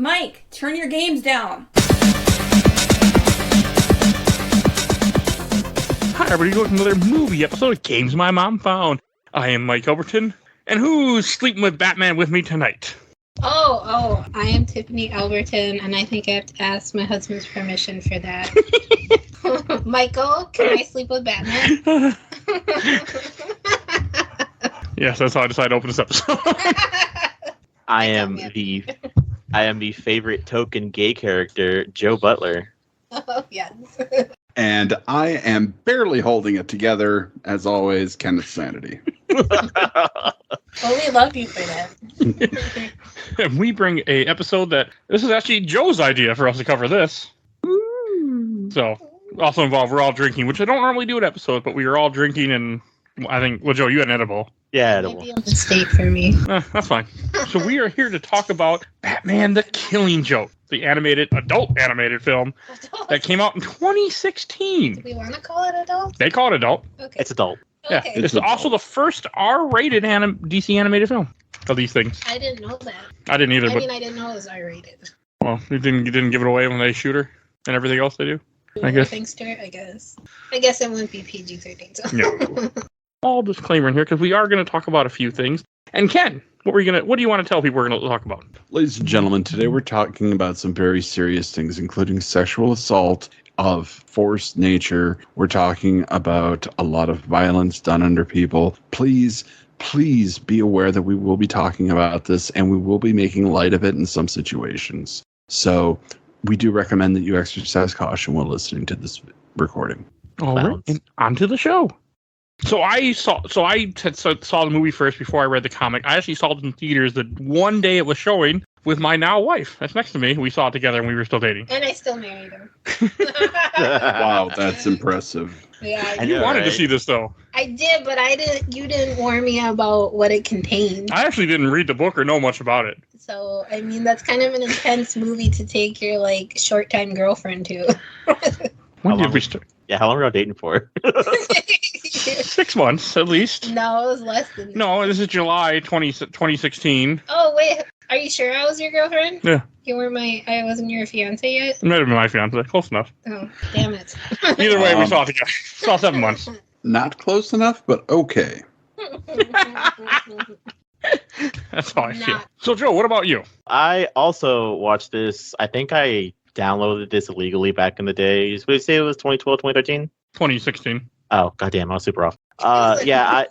Mike, turn your games down. Hi, everybody. Welcome to another movie episode of Games My Mom Found. I am Mike Albertin, and who's sleeping with Batman with me tonight? Oh, I am Tiffany Albertin, and I think I have to ask my husband's permission for that. Michael, can I sleep with Batman? Yes, that's how I decided to open this episode. I am the favorite token gay character, Joe Butler. Oh, yes. And I am barely holding it together, as always, Kenneth Sanity. Well, we love you for that. And we bring a episode this is actually Joe's idea for us to cover this. So, also involved, we're all drinking, which I don't normally do at episodes, but we were all drinking, and I think, well, Joe, you had an edible. Yeah, Maybe a mistake for me. That's fine. So we are here to talk about Batman the Killing Joke, the adult animated film that came out in 2016. Do we want to call it adult? They call it adult. Okay. it's adult. Yeah, Okay. it's also the first R-rated DC animated film of these things. I didn't know that. I didn't either, I but mean, I didn't know it was R-rated. well, you didn't give it away when they shoot her and everything else they do. I guess. Thanks to it, I guess. I guess it wouldn't be PG-13. So. No. All disclaimer in here because we are going to talk about a few things. And Ken, what do you want to tell people we're going to talk about? Ladies and gentlemen, today we're talking about some very serious things, including sexual assault of forced nature. We're talking about a lot of violence done under people. Please be aware that we will be talking about this, and we will be making light of it in some situations. So we do recommend that you exercise caution while listening to this recording. All right, and on to the show. So I saw the movie first before I read the comic. I actually saw it in theaters the one day it was showing with my now wife. That's next to me. We saw it together and we were still dating. And I still married him. Wow, that's impressive. Yeah, You wanted to see this though. I did, but you didn't warn me about what it contained. I actually didn't read the book or know much about it. So, I mean, that's kind of an intense movie to take your, short-time girlfriend to. When did we start? Yeah, how long were you dating for? 6 months, at least. No, it was less than that. No, this is July 2016. Oh, wait. Are you sure I was your girlfriend? Yeah. I wasn't your fiance yet? It might have been my fiance. Close enough. Oh, damn it. Either way, we saw it together. Saw 7 months. Not close enough, but okay. That's how I feel. So, Joe, what about you? I also watched this. I think I downloaded this illegally back in the days. Would you say it was 2012, 2013? 2016. Oh, goddamn, I was super off. Yeah,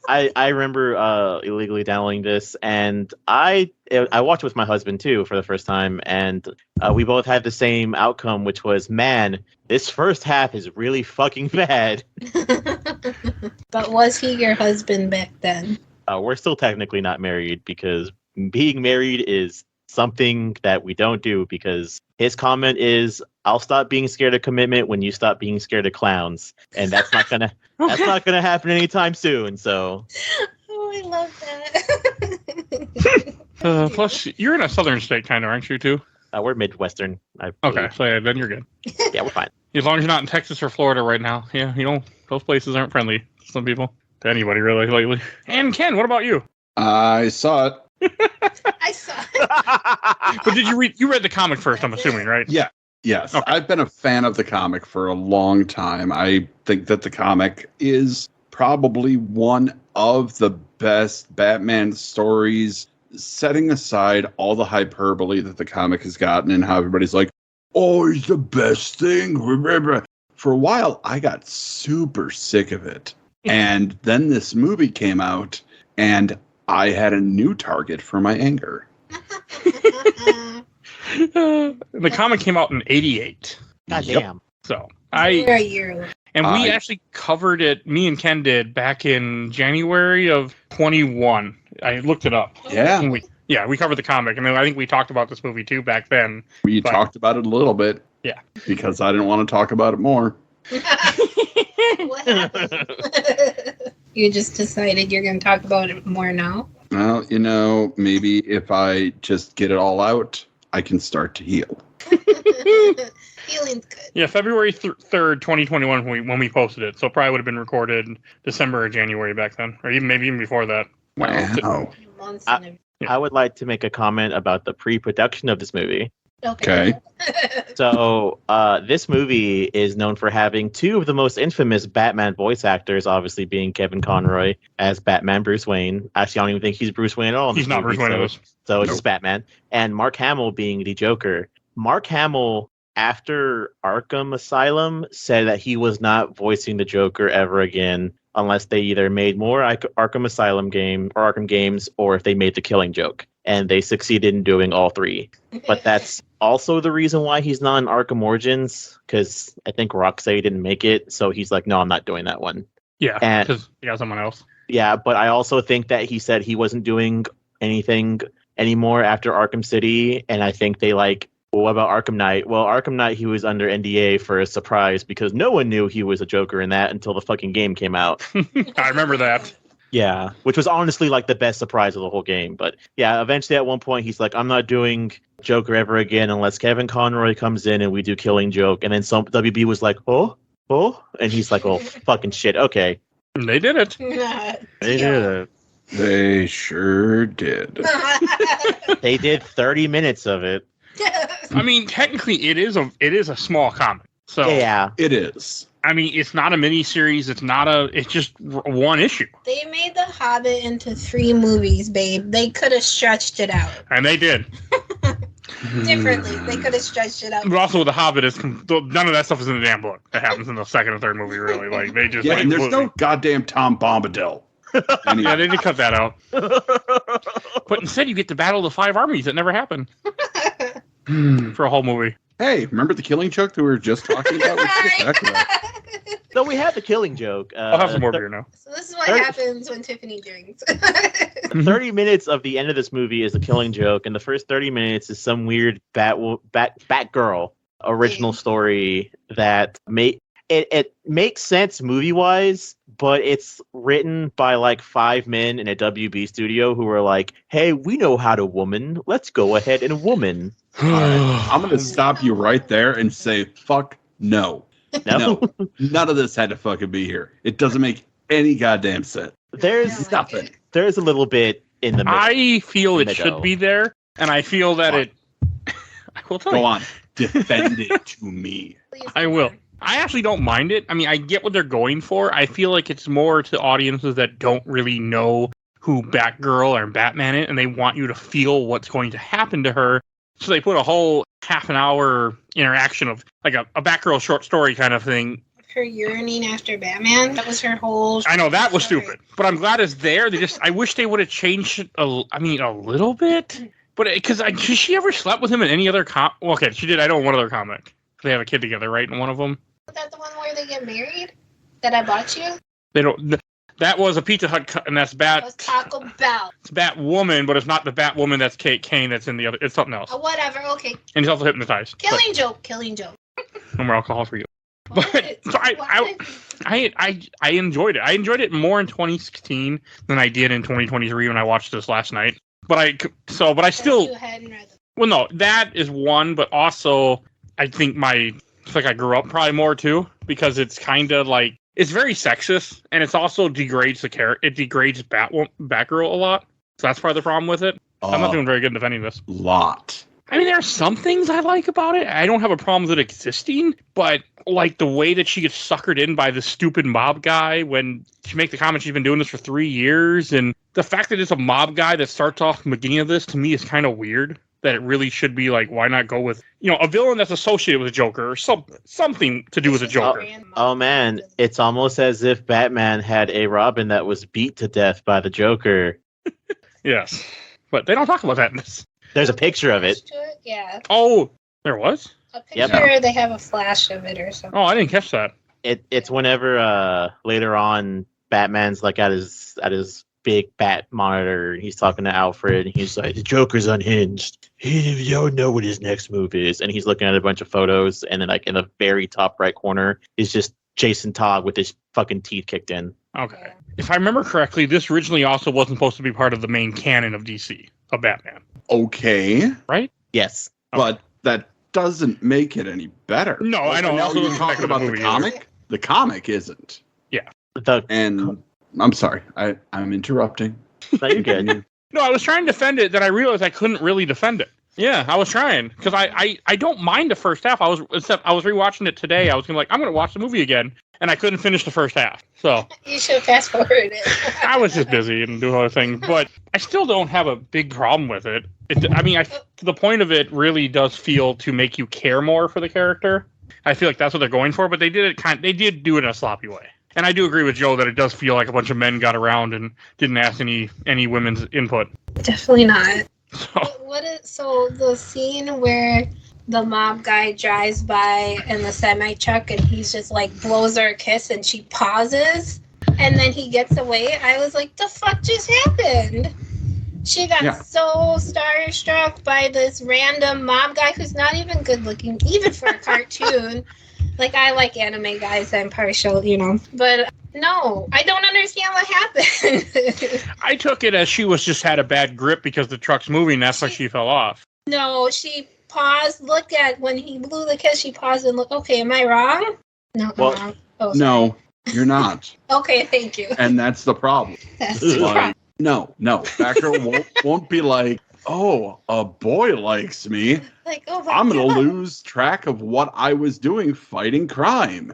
I remember illegally downloading this, and I watched it with my husband too for the first time, and we both had the same outcome, which was, man, this first half is really fucking bad. But was he your husband back then? We're still technically not married because being married is something that we don't do, because his comment is, I'll stop being scared of commitment when you stop being scared of clowns. And that's not gonna happen anytime soon. So Oh, I love that. Plus, you're in a southern state, kind of, aren't you, too? we're Midwestern. Okay, so yeah, then you're good. Yeah, we're fine. As long as you're not in Texas or Florida right now. Yeah, those places aren't friendly to some people. To anybody, really, lately. And Ken, what about you? I saw it. I saw it. But did you read the comic first, I'm assuming, right? Yeah. Yes, Okay. I've been a fan of the comic for a long time. I think that the comic is probably one of the best Batman stories, setting aside all the hyperbole that the comic has gotten and how everybody's like, oh, he's the best thing. For a while, I got super sick of it. And then this movie came out, and I had a new target for my anger. The comic came out in '88. Goddamn. So We're a year away. and we actually covered it. Me and Ken did back in January of 21. I looked it up. Yeah. And we covered the comic, and I think we talked about this movie too back then. We talked about it a little bit. Yeah. Because I didn't want to talk about it more. What happened? You just decided you're going to talk about it more now? Well, maybe if I just get it all out, I can start to heal. Feeling's good. Yeah, February 3rd, 2021 when we posted it. So it probably would have been recorded December or January back then, or maybe even before that. Wow. Months and Yeah. I would like to make a comment about the pre-production of this movie. Okay. So, this movie is known for having two of the most infamous Batman voice actors, obviously being Kevin Conroy as Batman Bruce Wayne. Actually, I don't even think he's Bruce Wayne at all. In He's this not movie, Bruce Wayne in this. So it's Nope. just Batman. And Mark Hamill being the Joker. Mark Hamill, after Arkham Asylum, said that he was not voicing the Joker ever again unless they either made more Arkham Asylum game or Arkham games, or if they made the Killing Joke. And they succeeded in doing all three. But that's also the reason why he's not in Arkham Origins, because I think Rocksteady didn't make it. So he's like, no, I'm not doing that one. Yeah, And- because he got someone else. Yeah, but I also think that he said he wasn't doing anything anymore after Arkham City. And I think they like, well, what about Arkham Knight? Well, Arkham Knight, he was under NDA for a surprise because no one knew he was a Joker in that until the fucking game came out. I remember that. Yeah, which was honestly like the best surprise of the whole game. But yeah, eventually at one point he's like, I'm not doing Joker ever again unless Kevin Conroy comes in and we do Killing Joke. And then some WB was like, oh, and he's like, oh, fucking shit. Okay. And they did it. They did it. They sure did. They did 30 minutes of it. I mean, technically, it is a small comic. So Yeah. It is. I mean, it's not a miniseries. It's just one issue, They made The Hobbit into 3 movies, babe. They could have stretched it out and they did. differently. They could have stretched it out. But also with the Hobbit, none of that stuff is in the damn book. That happens in the second and third movie. Really, like they just Yeah, like, and there's no goddamn Tom Bombadil. Yeah, they did cut that out. But instead, you get the Battle of the Five Armies that never happened for a whole movie. Hey, remember the Killing Joke that we were just talking about? Let's get back to that. So we had the Killing Joke. I'll have some more beer now. So this is what Thirty- happens when Tiffany drinks. 30 minutes of the end of this movie is a Killing Joke, and the first 30 minutes is some weird Batgirl original story that it makes sense movie-wise, but it's written by like 5 men in a WB studio who are like, hey, we know how to woman. Let's go ahead and woman. I'm going to stop you right there and say, fuck no. No? None of this had to fucking be here. It doesn't make any goddamn sense. There's Nothing. There's a little bit in the middle. I feel it Middle. should be there, and I feel that it. I will tell Go you. on. Defend it to me. I will. I actually don't mind it. I mean, I get what they're going for. I feel like it's more to audiences that don't really know who Batgirl or Batman is, and they want you to feel what's going to happen to her. So they put a whole half an hour interaction of like a Batgirl short story kind of thing. Her yearning after Batman. That was her whole. I know that was story. stupid, but I'm glad it's there. I wish they would have changed it. A little bit, but because has she ever slept with him in any other Well, okay, she did. I know one other comic. They have a kid together, right? In one of them. Was that the one where they get married? That I bought you? They don't. That was a Pizza Hut, and that's That was Taco Bell. It's Batwoman, but it's not the Batwoman that's Kate Kane that's in the other. It's something else. Whatever. Okay. And he's also hypnotized. Killing joke. But no more alcohol for you. What? But so I enjoyed it. I enjoyed it more in 2016 than I did in 2023 when I watched this last night. But I still. Well, no, that is one, but also I think it's like I grew up probably more too, because it's kind of like, it's very sexist, and it's also degrades the character. It degrades Batgirl a lot. So that's part of the problem with it. I'm not doing very good in defending this. Lot. I mean, there are some things I like about it. I don't have a problem with it existing, but like the way that she gets suckered in by the stupid mob guy when she makes the comment she's been doing this for 3 years, and the fact that it's a mob guy that starts off in the beginning of this, to me, is kind of weird. That it really should be like, why not go with, a villain that's associated with a Joker or something to do with a Joker. Oh man, it's almost as if Batman had a Robin that was beat to death by the Joker. Yes, but they don't talk about that in this. There's a picture of it. Yeah. Oh, there was? A picture, they have a flash of it or something. Oh, I didn't catch that. It's whenever later on Batman's like at his big bat monitor, and he's talking to Alfred, and he's like, the Joker's unhinged. You don't know what his next move is. And he's looking at a bunch of photos, and then like in the very top right corner is just Jason Todd with his fucking teeth kicked in. Okay. If I remember correctly, this originally also wasn't supposed to be part of the main canon of DC, of Batman. Okay. Right? Yes. But that doesn't make it any better. No, I know. Now Also you're doesn't talking connect to the about the movie comic? either. The comic isn't. Yeah. And I'm sorry. I'm interrupting. No, you're good. No, I was trying to defend it, then I realized I couldn't really defend it. Yeah, I was trying because I don't mind the first half. I was rewatching it today. I was gonna I'm gonna watch the movie again, and I couldn't finish the first half. So You should fast forward it. I was just busy and doing other things, but I still don't have a big problem with it. The point of it really does feel to make you care more for the character. I feel like that's what they're going for, but they did do it in a sloppy way. And I do agree with Joe that it does feel like a bunch of men got around and didn't ask any women's input. Definitely not. So So the scene where the mob guy drives by in the semi truck and he's just blows her a kiss and she pauses and then he gets away, I was like, the fuck just happened? She got so starstruck by this random mob guy who's not even good looking, even for a cartoon. I like anime guys, I'm partial, But no, I don't understand what happened. I took it as she just had a bad grip because the truck's moving. That's why she fell off. No, she paused, looked at when he blew the kiss, she paused and looked, okay, am I wrong? No, Well, I'm wrong. Oh, sorry. No, you're not. Okay, thank you. And that's the problem. That's the problem. No. Batgirl won't be like, oh, a boy likes me. Oh my I'm going to God. lose track of what I was doing fighting crime.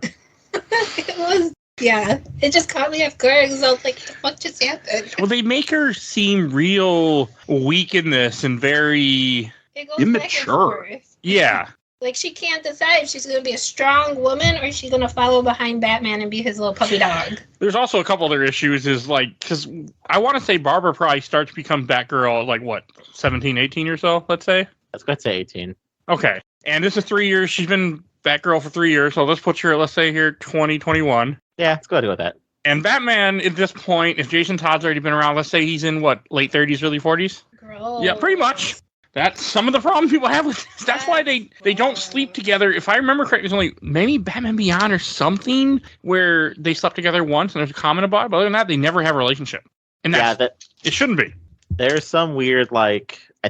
It was, it just caught me off guard because I was like, the fuck just happened? Well, they make her seem real weak in this and very It goes immature. back and forth. yeah. She can't decide if she's going to be a strong woman or she's going to follow behind Batman and be his little puppy dog. There's also a couple other issues because I want to say Barbara probably starts to become Batgirl at 17, 18 or so, let's say. Let's go to 18. Okay. And this is 3 years. She's been Batgirl for 3 years. So let's put her, let's say here, 2021. Yeah, let's go ahead with that. And Batman, at this point, if Jason Todd's already been around, let's say he's in, late 30s, early 40s? Gross. Yeah, pretty much. That's some of the problems people have with this. That's why they don't sleep together. If I remember correctly, there's only maybe Batman Beyond or something where they slept together once and there's a comment about it. But other than that, they never have a relationship. And it shouldn't be. There's some weird, I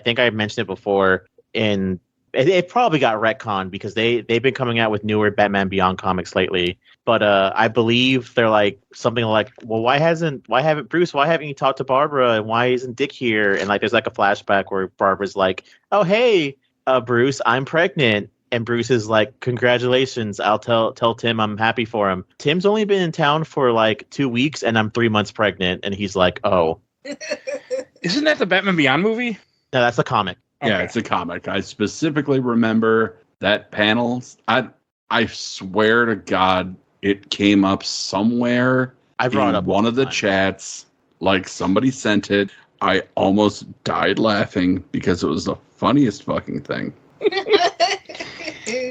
think I mentioned it before, it probably got retconned because they've been coming out with newer Batman Beyond comics lately. But I believe they're something like, well, why haven't you talked to Barbara and why isn't Dick here? And there's a flashback where Barbara's like, oh, hey, Bruce, I'm pregnant. And Bruce is like, congratulations. I'll tell Tim I'm happy for him. Tim's only been in town for 2 weeks and I'm 3 months pregnant. And he's like, oh. Isn't that the Batman Beyond movie? No, that's a comic. Yeah, Okay. it's a comic. I specifically remember that panel. I swear to God, it came up somewhere I brought it in up one of the time. chats. Somebody sent it. I almost died laughing because it was the funniest fucking thing.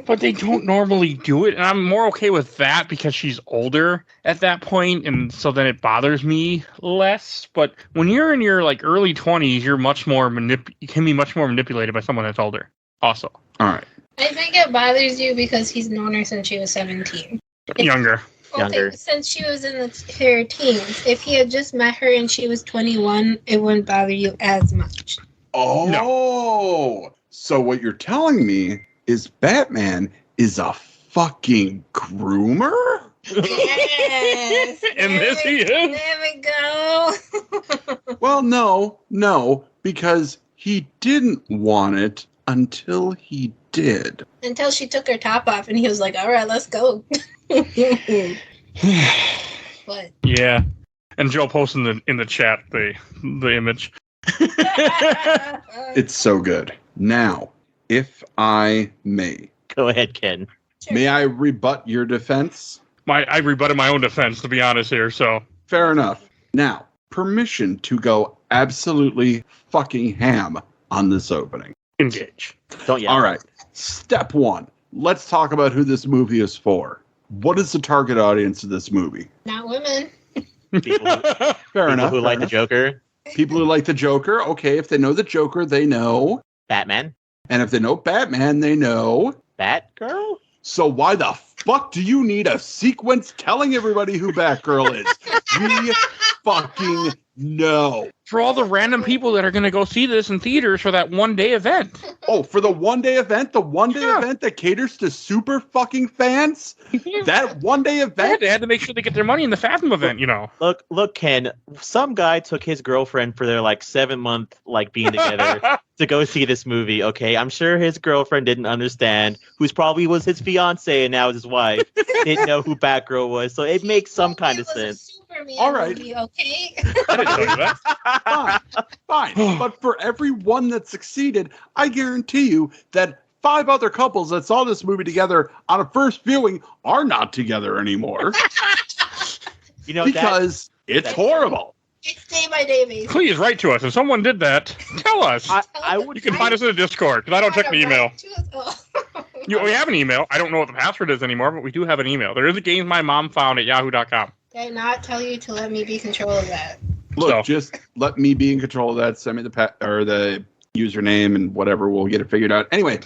But they don't normally do it. And I'm more okay with that because she's older at that point, and so then it bothers me less. But when you're in your early 20s, you're much more you can be much more manipulated by someone that's older. Also, All right. I think it bothers you because he's known her since she was 17. younger. Younger. Okay, since she was in her teens. If he had just met her and she was 21, it wouldn't bother you as much. Oh, so what you're telling me is Batman is a fucking groomer? Yes. And this he is. There we go. Well, no, because he didn't want it until he did. Until she took her top off and he was like, all right, let's go. What? Yeah. And Joe posted in the chat the image. It's so good. Now, if I may Go ahead, Ken. may I rebut your defense? I rebutted my own defense, to be honest here. So Fair enough. Now, permission to go absolutely fucking ham on this opening. engage. Don't yell. All right. Step one. Let's talk about who this movie is for. What is the target audience of this movie? Not women. People who, Fair people enough. who fair like the enough. Joker, People who like the Joker. Okay, if they know the Joker, they know. Batman, And if they know Batman, they know. Batgirl. So why the fuck do you need a sequence telling everybody who Batgirl is? We fucking No. For all the random people that are going to go see this in theaters for that one-day event. Oh, for the one-day event? The one-day event that caters to super fucking fans? That one-day event? They had to make sure they get their money in the Fathom event, you know. Look, Ken. Some guy took his girlfriend for their 7-month being together to go see this movie. Okay, I'm sure his girlfriend didn't understand. Who's probably was his fiance and now is his wife. Didn't know who Batgirl was, so it makes some kind of sense. All right. Movie, okay. I didn't tell you that. Fine. But for every one that succeeded, I guarantee you that 5 other couples that saw this movie together on a first viewing are not together anymore. Because it's horrible. It's day by day basis. Please write to us. If someone did that, tell us. You can find us in the Discord, because I don't check the email. We have an email. I don't know what the password is anymore, but we do have an email. There is a game my mom found at yahoo.com. Did I not tell you to let me be in control of that? Look, just let me be in control of that. Send me the username and whatever. We'll get it figured out. Anyway,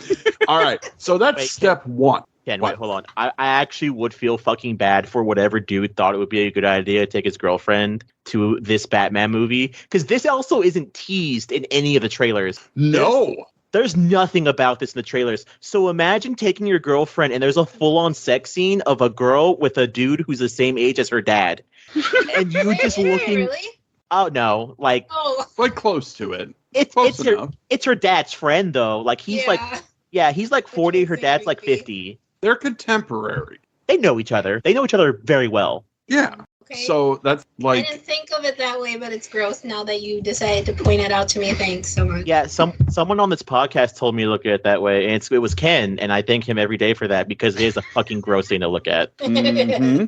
all right. So that's step 1. Ken, wait, hold on. I actually would feel fucking bad for whatever dude thought it would be a good idea to take his girlfriend to this Batman movie. Because this also isn't teased in any of the trailers. No. There's nothing about this in the trailers. So imagine taking your girlfriend and there's a full-on sex scene of a girl with a dude who's the same age as her dad. And you just looking... Really? Oh, no. Close to it. It's her dad's friend, though. He's he's 40, her dad's 50. They're contemporary. They know each other. They know each other very well. Yeah. Okay. So that's I didn't think of it that way, but it's gross now that you decided to point it out to me. Thanks so much. Yeah, someone on this podcast told me to look at it that way, and it was Ken, and I thank him every day for that because it is a fucking gross thing to look at. Mm-hmm.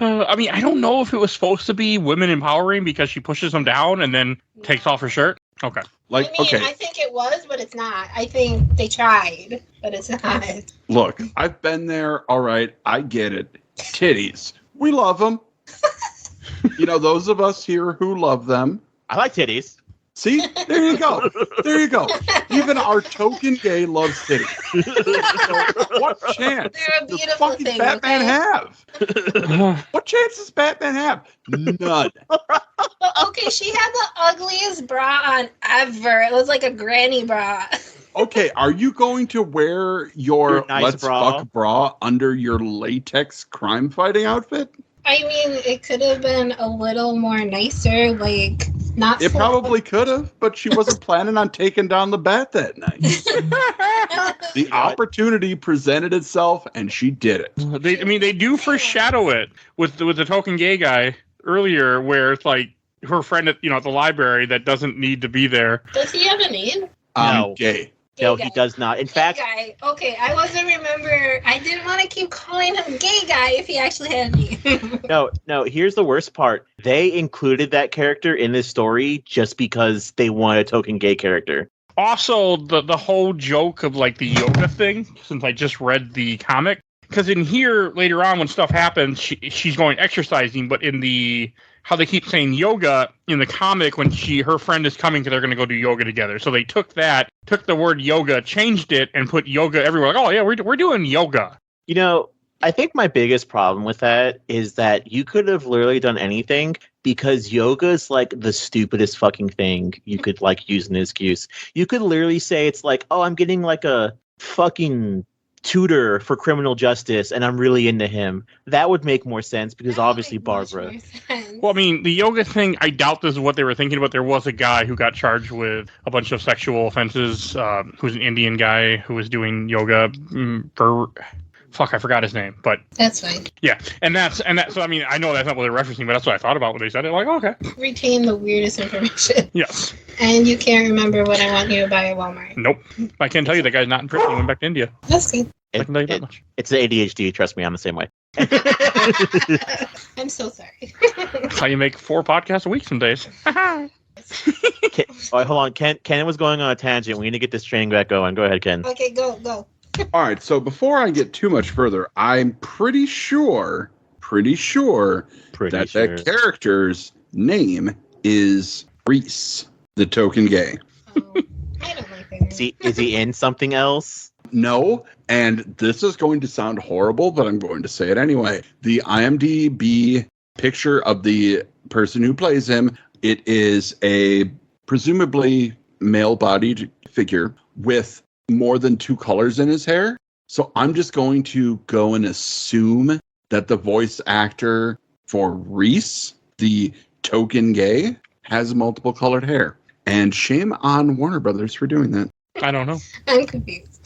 I don't know if it was supposed to be women empowering because she pushes him down and then takes off her shirt. Okay. I think it was, but it's not. I think they tried, but it's not. Look, I've been there. All right, I get it. Titties. We love them. Those of us here who love them. I like titties. See? There you go. Even our token gay loves titties. So what chance does fucking Batman have? What chance does Batman have? None. Okay, she had the ugliest bra on ever. It was like a granny bra. Okay, are you going to wear your nice Let's bra. Fuck bra under your latex crime fighting outfit? I mean, it could have been a little more nicer, not. It probably could have, but she wasn't planning on taking down the bat that night. The opportunity presented itself, and she did it. They do foreshadow it with the token gay guy earlier, where it's her friend at the library that doesn't need to be there. Does he have a name? No. Gay. No, he does not. In fact, guy. Okay, I wasn't remember. I didn't want to keep calling him gay guy if he actually had a name. No. Here's the worst part. They included that character in this story just because they wanted a token gay character. Also, the whole joke of the yoga thing, since I just read the comic, because in here later on when stuff happens, she's going exercising, but in how they keep saying yoga in the comic when her friend is coming because they're going to go do yoga together. So they took the word yoga, changed it, and put yoga everywhere. Oh yeah, we're doing yoga. I think my biggest problem with that is that you could have literally done anything because yoga is the stupidest fucking thing you could use an excuse. You could literally say it's I'm getting a fucking tutor for criminal justice and I'm really into him. That would make more sense because obviously Barbara. Well, the yoga thing, I doubt this is what they were thinking about. There was a guy who got charged with a bunch of sexual offenses, who's an Indian guy who was doing yoga I forgot his name, but that's fine. Yeah, and that. So I know that's not what they're referencing, but that's what I thought about when they said it. Okay. Retain the weirdest information. Yes. And you can't remember what I want you to buy at Walmart. Nope. I can't tell you that guy's not in prison. He went back to India. That's good. I can tell you that much. It's the ADHD. Trust me, I'm the same way. I'm so sorry. That's how you make 4 podcasts a week some days. Okay, hold on. Ken was going on a tangent. We need to get this train back going. Go ahead, Ken. Okay, go. All right, so before I get too much further, I'm pretty sure that character's name is Reese, the token gay. I don't like that. Is he in something else? No, and this is going to sound horrible, but I'm going to say it anyway. The IMDb picture of the person who plays him. It is a presumably male-bodied figure with more than 2 colors in his hair. So I'm just going to go and assume that the voice actor for Reese, the token gay, has multiple colored hair. And shame on Warner Brothers for doing that. I don't know. I'm confused.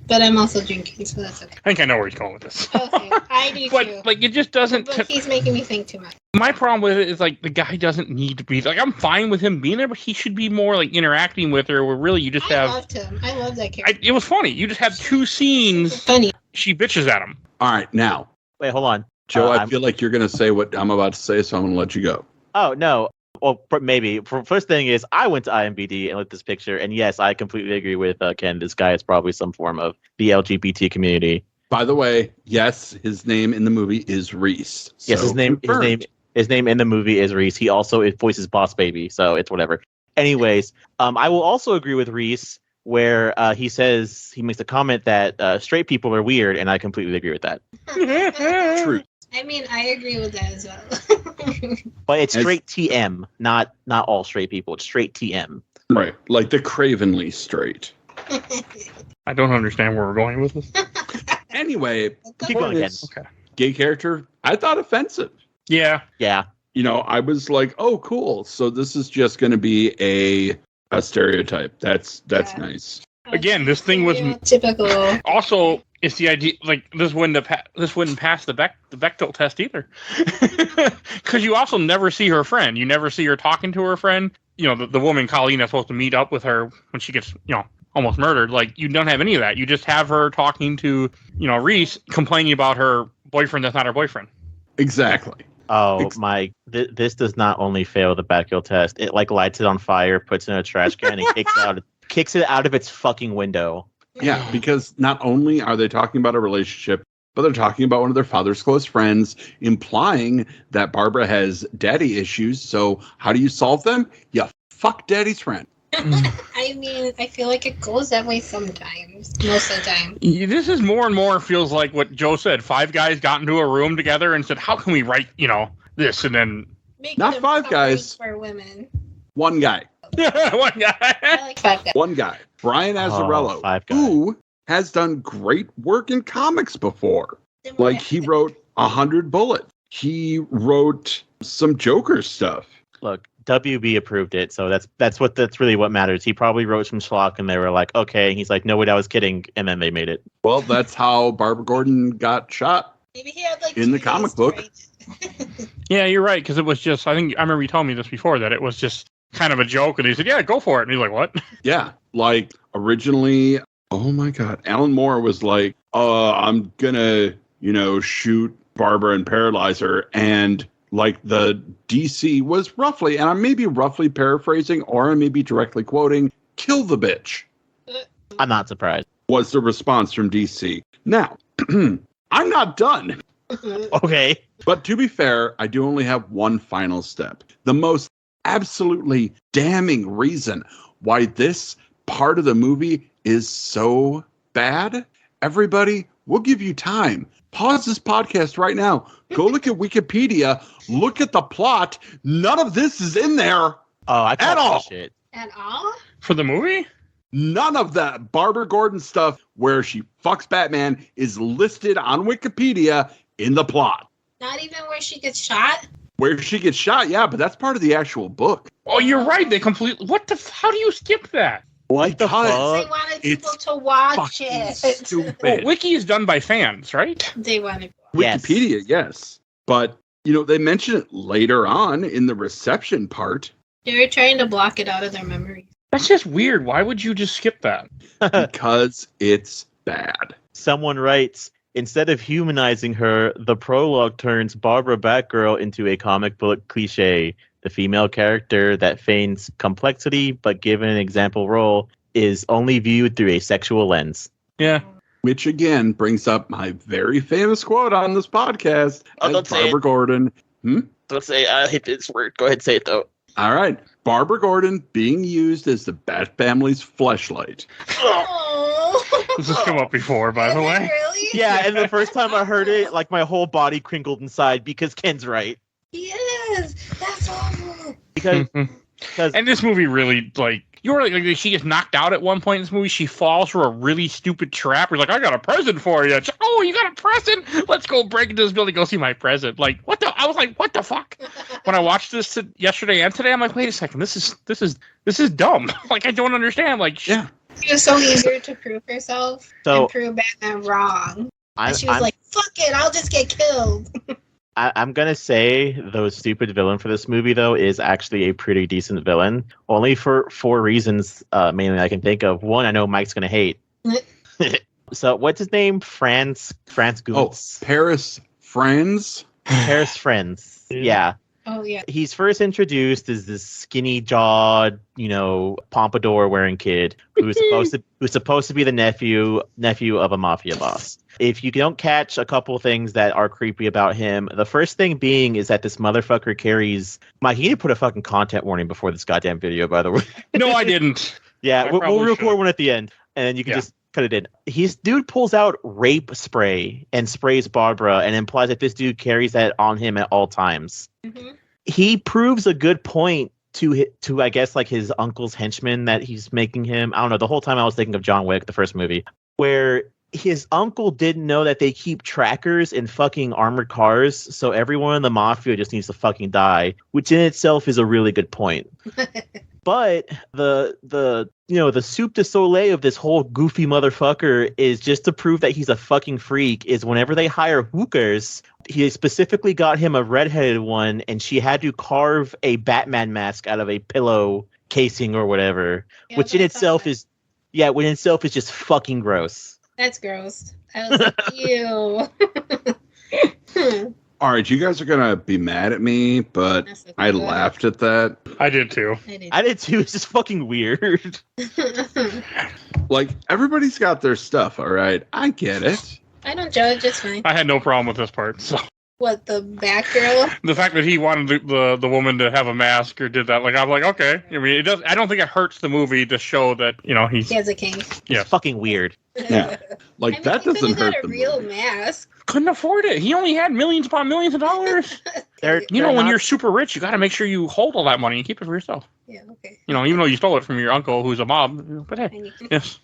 But I'm also drinking, so that's okay. I think I know where he's going with this. Okay, I do But too. like, it just doesn't. But he's making me think too much. My problem with it is like the guy doesn't need to be like. I'm fine with him being there, but he should be more like interacting with her. Where really you just I have. loved him. I love that character. It was funny. You just have 2 scenes. Funny. She bitches at him. All right, now, Wait, hold on. Joe, I I'm- feel like you're going to say what I'm about to say, so I'm going to let you go. Oh, no. Well, maybe. First thing is, I went to IMDb and looked at this picture, and yes, I completely agree with Ken. This guy is probably some form of the LGBT community. By the way, yes, his name in the movie is Reese. Yes, So his name in the movie is Reese. He also voices Boss Baby, so it's whatever. Anyways, I will also agree with Reese where he makes a comment that straight people are weird, and I completely agree with that. True. I mean, I agree with that as well. But it's As- straight TM, not all straight people. It's straight TM. Right, like the cravenly straight. I don't understand where we're going with this. Anyway, Keep going again. his Okay. gay character, I thought offensive. Yeah. Yeah. You know, I was like, oh, cool. So this is just going to be a stereotype. That's Yeah. nice. Again, this thing was typical. also. It's the idea like this wouldn't pass the Bechdel test either, because you also never see her friend. You never see her talking to her friend. You know, the woman Colleen is supposed to meet up with her when she gets almost murdered. Like, you don't have any of that. You just have her talking to Reese, complaining about her boyfriend that's not her boyfriend. Exactly. Oh my! This does not only fail the Bechdel test. It like lights it on fire, puts it in a trash can, and kicks it out of its fucking window. Yeah, because not only are they talking about a relationship, but they're talking about one of their father's close friends, implying that Barbara has daddy issues. So how do you solve them? You fuck daddy's friend. I mean, I feel like it goes that way sometimes. Most of the time. This is more and more feels like what Joe said. 5 guys got into a room together and said, "How can we write this?" And then Make Not them 5 guys. for women. One guy. one guy. I like 5 guys. One guy. Brian Azzarello, 5 guys. who has done great work in comics before. Like, he wrote 100 Bullets. He wrote some Joker stuff. Look, WB approved it, so that's really what matters. He probably wrote some schlock, and they were like, "Okay." And he's like, "No, wait, I was kidding," and then they made it. Well, that's how Barbara Gordon got shot. Maybe he had like in the 2 comic days to book. write. Yeah, you're right, because it was just. I remember you telling me this before, that it was just kind of a joke, and he said, "Yeah, go for it," and he's like, "What?" Yeah, like originally, oh my God, Alan Moore was like, I'm gonna, shoot Barbara and paralyze her. And like the DC was roughly, and I may be roughly paraphrasing or I may be directly quoting, kill the bitch, I'm not surprised. was the response from DC. Now, I'm not done. Okay. But to be fair, I do only have one final step. The most absolutely damning reason why this part of the movie is so bad. Everybody, we'll give you time. Pause this podcast right now. Go look at Wikipedia. Look at the plot. None of this is in there. Oh, I call At all. shit. At all? For the movie? None of that Barbara Gordon stuff where she fucks Batman is listed on Wikipedia in the plot. Not even where she gets shot? Where she gets shot, yeah, but that's part of the actual book. Oh, you're right. They completely. How do you skip that? What the Because fuck? They wanted people it's to watch fucking it. stupid. Well, Wiki is done by fans, right? They wanted. Yes. Wikipedia, yes. But, they mention it later on in the reception part They were trying to block it out of their memory. That's just weird. Why would you just skip that? because it's bad. Someone writes, instead of humanizing her, the prologue turns Barbara Batgirl into a comic book cliche. The female character that feigns complexity, but given an example role, is only viewed through a sexual lens. Yeah. Which, again, brings up my very famous quote on this podcast. Oh, as don't say Barbara it. Gordon. Don't say, I hate this word. Go ahead, say it, though. All right. Barbara Gordon being used as the Bat Family's fleshlight. Oh. This has come up before, by the way. Really? Yeah, and the first time I heard it, like, my whole body crinkled inside because Ken's right. Yeah. is. That's awful. because And this movie really, like, she gets knocked out at one point in this movie. She falls for a really stupid trap. We're like, I got a present for you. Oh, you got a present? Let's go break into this building, go see my present. Like, what the? I was like, what the fuck? When I watched this yesterday and today, I'm like, wait a second, this is dumb. Like, I don't understand. Like, Yeah. She was so eager to prove herself So- and prove Batman wrong. I'm, And she was I'm, like, fuck it, I'll just get killed. I'm gonna say the stupid villain for this movie though is actually a pretty decent villain. Only for 4 reasons, mainly I can think of. One, I know Mike's gonna hate. So what's his name? Franz Oh, Goots. Paris Friends. Paris Friends. Yeah. Oh, yeah. He's first introduced as this skinny jawed, pompadour wearing kid who's supposed to be the nephew of a mafia boss. If you don't catch a couple things that are creepy about him, the first thing being is that this motherfucker carries. Mike, you need to put a fucking content warning before this goddamn video, by the way. no, I didn't. Yeah, I we'll probably record should. one at the end, and then you can just cut it in. Dude pulls out rape spray and sprays Barbara and implies that this dude carries that on him at all times. Mm-hmm. He proves a good point to I guess like his uncle's henchman that he's making him. I don't know. The whole time I was thinking of John Wick, the first movie, where his uncle didn't know that they keep trackers in fucking armored cars, so everyone in the mafia just needs to fucking die, which in itself is a really good point. But the soup de soleil of this whole goofy motherfucker is just to prove that he's a fucking freak is whenever they hire hookers, he specifically got him a redheaded one and she had to carve a Batman mask out of a pillow casing or whatever, Yeah, which in that's itself awesome. is just fucking gross. That's gross. I was like, ew. All right, you guys are gonna be mad at me, but That's okay. I Go ahead. laughed at that. I did too. I did too. It's just fucking weird. Like, everybody's got their stuff, all right? I get it. I don't judge, it's fine. I had no problem with this part. So What, the Batgirl? the fact that he wanted the woman to have a mask or did that, like, I'm like, okay. I mean, it does. I don't think it hurts the movie to show that he's. He has a king. Yes. It's fucking weird. Yeah. Like, that he doesn't could've got hurt a the real movie. mask. Couldn't afford it. He only had millions upon millions of dollars. They're When not- you're super rich, you got to make sure you hold all that money and keep it for yourself. Yeah, okay. Even though you stole it from your uncle, who's a mob. But hey, And you can- yes.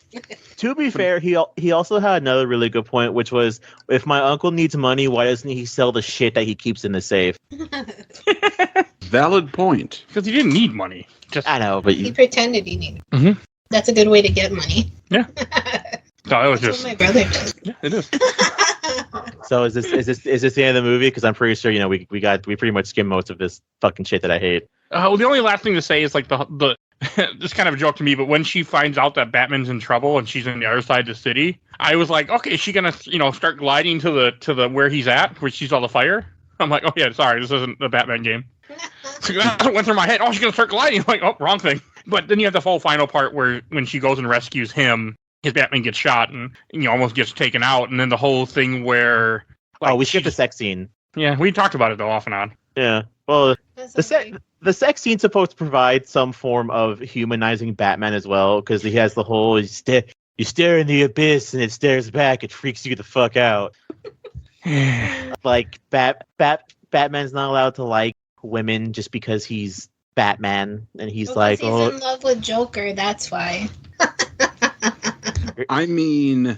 To be fair, he also had another really good point, which was, if my uncle needs money, why doesn't he sell the shit that he keeps in the safe? Valid point. Because he didn't need money. Just I know, but He pretended he needed. Mhm. That's a good way to get money. Yeah. no, it was That's just. what my brother does. Yeah, it is. so is this the end of the movie? Because I'm pretty sure we pretty much skimmed most of this fucking shit that I hate. Well, the only last thing to say is like the this kind of a joke to me, but when she finds out that Batman's in trouble and she's on the other side of the city, I was like, okay, is she gonna start gliding to the where he's at, where she's all the fire? I'm like, oh yeah, sorry, this isn't the Batman game. So that's what went through my head. Oh, she's gonna start gliding. I'm like, oh, wrong thing. But then you have the whole final part where when she goes and rescues him, his Batman gets shot and almost gets taken out, and then the whole thing where We skipped the sex scene. Yeah, we talked about it though off and on. Yeah. Well, That's okay. the sex scene's supposed to provide some form of humanizing Batman as well, because he has the whole you stare in the abyss and it stares back. It freaks you the fuck out. Like Batman's not allowed to like women just because he's Batman, and he's Because like, he's oh, in love with Joker, that's why. I mean,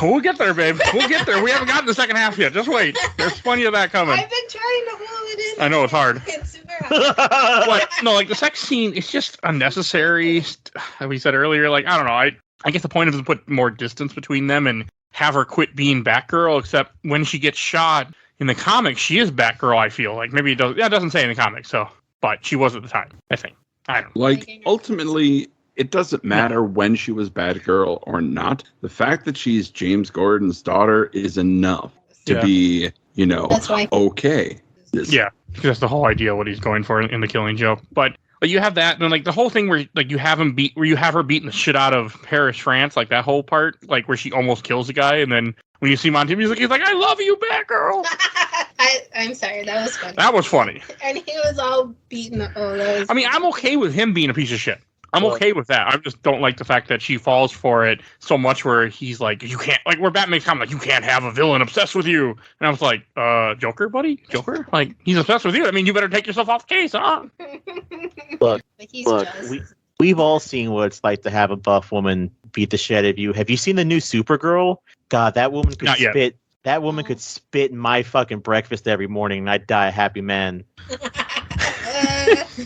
We'll get there, babe. We'll get there. We haven't gotten the second half yet. Just wait. There's plenty of that coming. I've been trying to hold it in. I know it's hard. It's super hard. But no, like the sex scene, it's just unnecessary. Like we said earlier, like I don't know. I guess the point is to put more distance between them and have her quit being Batgirl. Except when she gets shot in the comics, she is Batgirl. I feel like maybe it does. Yeah, it doesn't say in the comics. So, but she was at the time. I think. I don't know. like, ultimately, it doesn't matter when she was Batgirl or not. The fact that she's James Gordon's daughter is enough to Yeah. be, That's why. okay. Yeah, that's the whole idea what he's going for in the Killing Joke. But you have that, and then like the whole thing where like you have her beating the shit out of Paris, France, like that whole part, like where she almost kills the guy, and then when you see him on TV, he's like, I love you, Batgirl. I'm sorry, that was funny. That was funny. And he was all beaten. Oh, that was. I mean, I'm okay with him being a piece of shit. I'm okay with that. I just don't like the fact that she falls for it so much where he's like, you can't, like, where Batman comes, like, you can't have a villain obsessed with you. And I was like, Joker, buddy? Joker? Like, he's obsessed with you. I mean, you better take yourself off the case, huh? Look, But he's look, just... we've all seen what it's like to have a buff woman beat the shit out of you. Have you seen the new Supergirl? God, that woman could Not yet. spit. That woman could spit in my fucking breakfast every morning, and I'd die a happy man.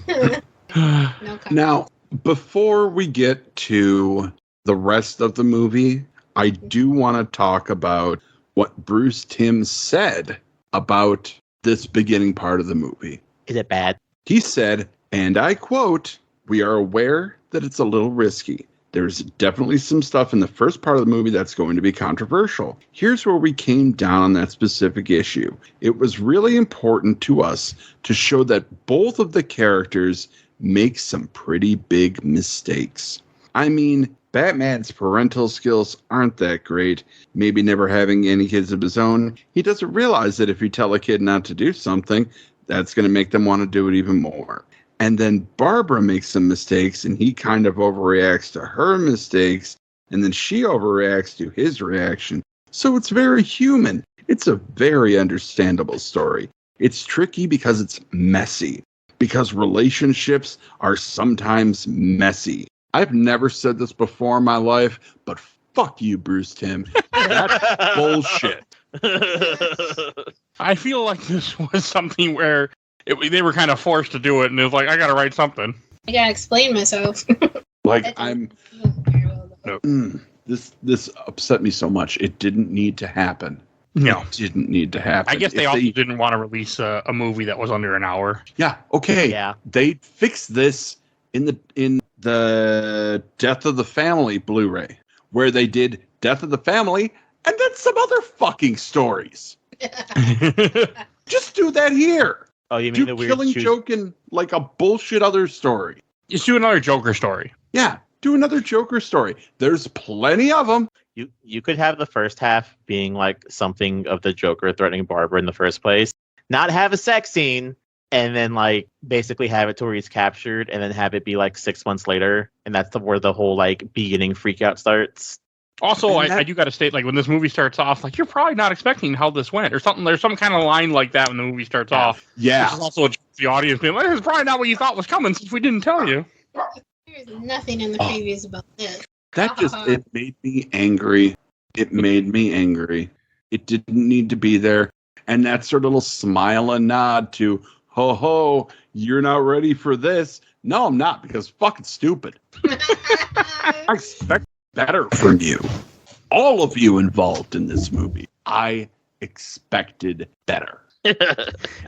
No comment. Now, before we get to the rest of the movie, I do want to talk about what Bruce Timm said about this beginning part of the movie. Is it bad? He said, and I quote, "We are aware that it's a little risky. There's definitely some stuff in the first part of the movie that's going to be controversial. Here's where we came down on that specific issue. It was really important to us to show that both of the characters make some pretty big mistakes. I mean, Batman's parental skills aren't that great. Maybe never having any kids of his own. He doesn't realize that if you tell a kid not to do something, that's going to make them want to do it even more. And then Barbara makes some mistakes, and he kind of overreacts to her mistakes, and then she overreacts to his reaction. So it's very human. It's a very understandable story. It's tricky because it's messy, because relationships are sometimes messy. I've never said this before in my life, but fuck you, Bruce Timm. That's bullshit. I feel like this was something where they were kind of forced to do it, and it was like, I gotta write something. I gotta explain myself. Like, this upset me so much. It didn't need to happen. No. It didn't need to happen. I guess they also didn't want to release a movie that was under an hour. Yeah, okay. Yeah. They fixed this in the Death of the Family Blu-ray, where they did Death of the Family and then some other fucking stories. Just do that here. Oh, you mean Do the weird Killing Joke in like a bullshit other story. Just do another Joker story. Yeah, do another Joker story. There's plenty of them. You could have the first half being like something of the Joker threatening Barbara in the first place, not have a sex scene, and then like basically have it to where he's captured, and then have it be like 6 months later, and that's where the whole like beginning freak out starts. Also, I do got to state, like, when this movie starts off, like, you're probably not expecting how this went, or something. There's some kind of line like that when the movie starts off. Yeah. Which is also the audience being like, this is probably not what you thought was coming since we didn't tell you. There's nothing in the previews about this. That just, it made me angry. It made me angry. It didn't need to be there. And that's her little smile and nod to, ho ho, you're not ready for this. No, I'm not, because fucking stupid. I expect better from you. All of you involved in this movie. I expected better.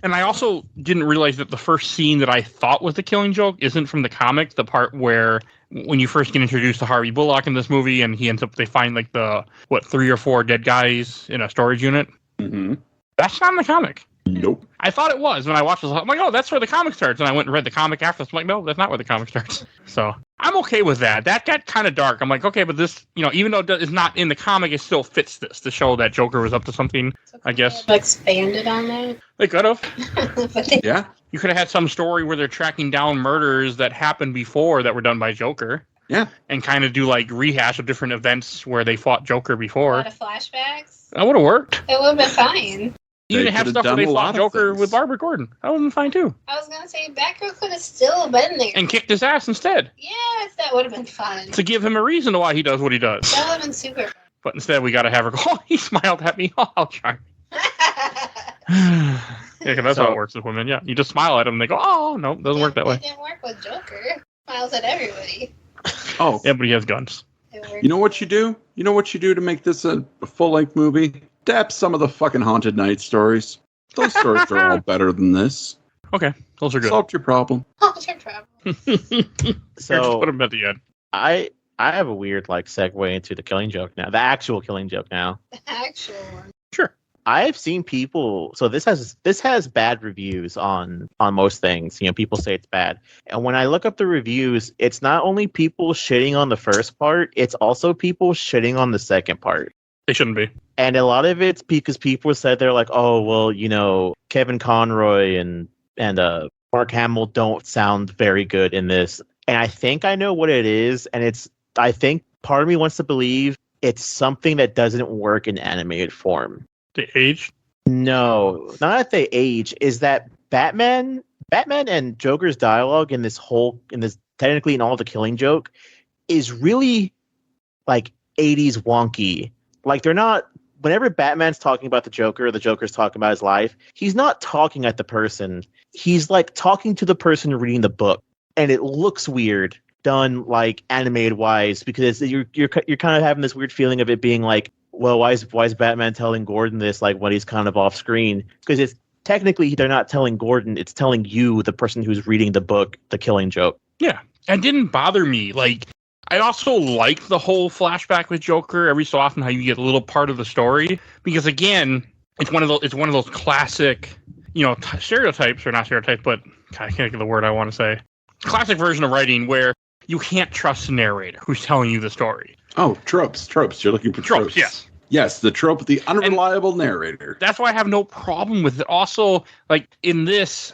And I also didn't realize that the first scene that I thought was the Killing Joke isn't from the comic. The part where when you first get introduced to Harvey Bullock in this movie, and they find like 3 or 4 dead guys in a storage unit. Mm-hmm. That's not in the comic. Nope. I thought it was when I watched this. I'm like, oh, that's where the comic starts. And I went and read the comic after this. I'm like, no, that's not where the comic starts. So I'm okay with that. That got kind of dark. I'm like, okay, but this, even though it's not in the comic, it still fits this to show that Joker was up to something, I guess. Expanded on that. They could have. Yeah. You could have had some story where they're tracking down murders that happened before that were done by Joker. Yeah. And kind of do like rehash of different events where they fought Joker A before. lot of flashbacks. That would have worked. It would have been fine. You They can have could've stuff where done they a lot fought of Joker things. with Barbara Gordon. That would have been fine too. I was gonna say Batgirl could have still been there. And kicked his ass instead. Yes, that would have been fun. To give him a reason to why he does what he does. That would have been super fun. But instead we got to have her go, oh, he smiled at me. Oh, I'll try. Yeah, because that's how it works with women. Yeah, you just smile at them and they go, oh, no, it doesn't work that way. It didn't work with Joker. Smiles at everybody. Oh, Yeah, but he has guns. It worked. you know what you do? You know what you do to make this a full-length movie? Dap some of the fucking Haunted Night stories. Those stories are all better than this. Okay, those are good. Solved your problem. Oh, it's your problem. Just So put them at the end. I have a weird like segue into the Killing Joke now, the actual Killing Joke now. The actual one. Sure. I've seen people. So this has bad reviews on most things. People say it's bad, and when I look up the reviews, it's not only people shitting on the first part, it's also people shitting on the second part. They shouldn't be. And a lot of it's because people said they're like, oh well, Kevin Conroy and Mark Hamill don't sound very good in this. and I think I know what it is, and I think part of me wants to believe it's something that doesn't work in animated form. The age? No, not that they age. Is that Batman and Joker's dialogue in this technically in all the Killing Joke is really like 80s wonky. Like they're not. Whenever Batman's talking about the Joker's talking about his life, he's not talking at the person. He's like talking to the person reading the book, and it looks weird done like animated wise because you're kind of having this weird feeling of it being like, well, why is Batman telling Gordon this like when he's kind of off screen? Because it's technically they're not telling Gordon, it's telling you, the person who's reading the book, The Killing Joke. Yeah, and didn't bother me. Like, I also like the whole flashback with Joker every so often, how you get a little part of the story, because again, it's one of those classic, stereotypes, or not stereotypes, but I can't think of the word I want to say. Classic version of writing where you can't trust the narrator who's telling you the story. Oh, tropes. You're looking for tropes. Yes. Yes, the trope of the unreliable narrator. That's why I have no problem with it. Also, like in this,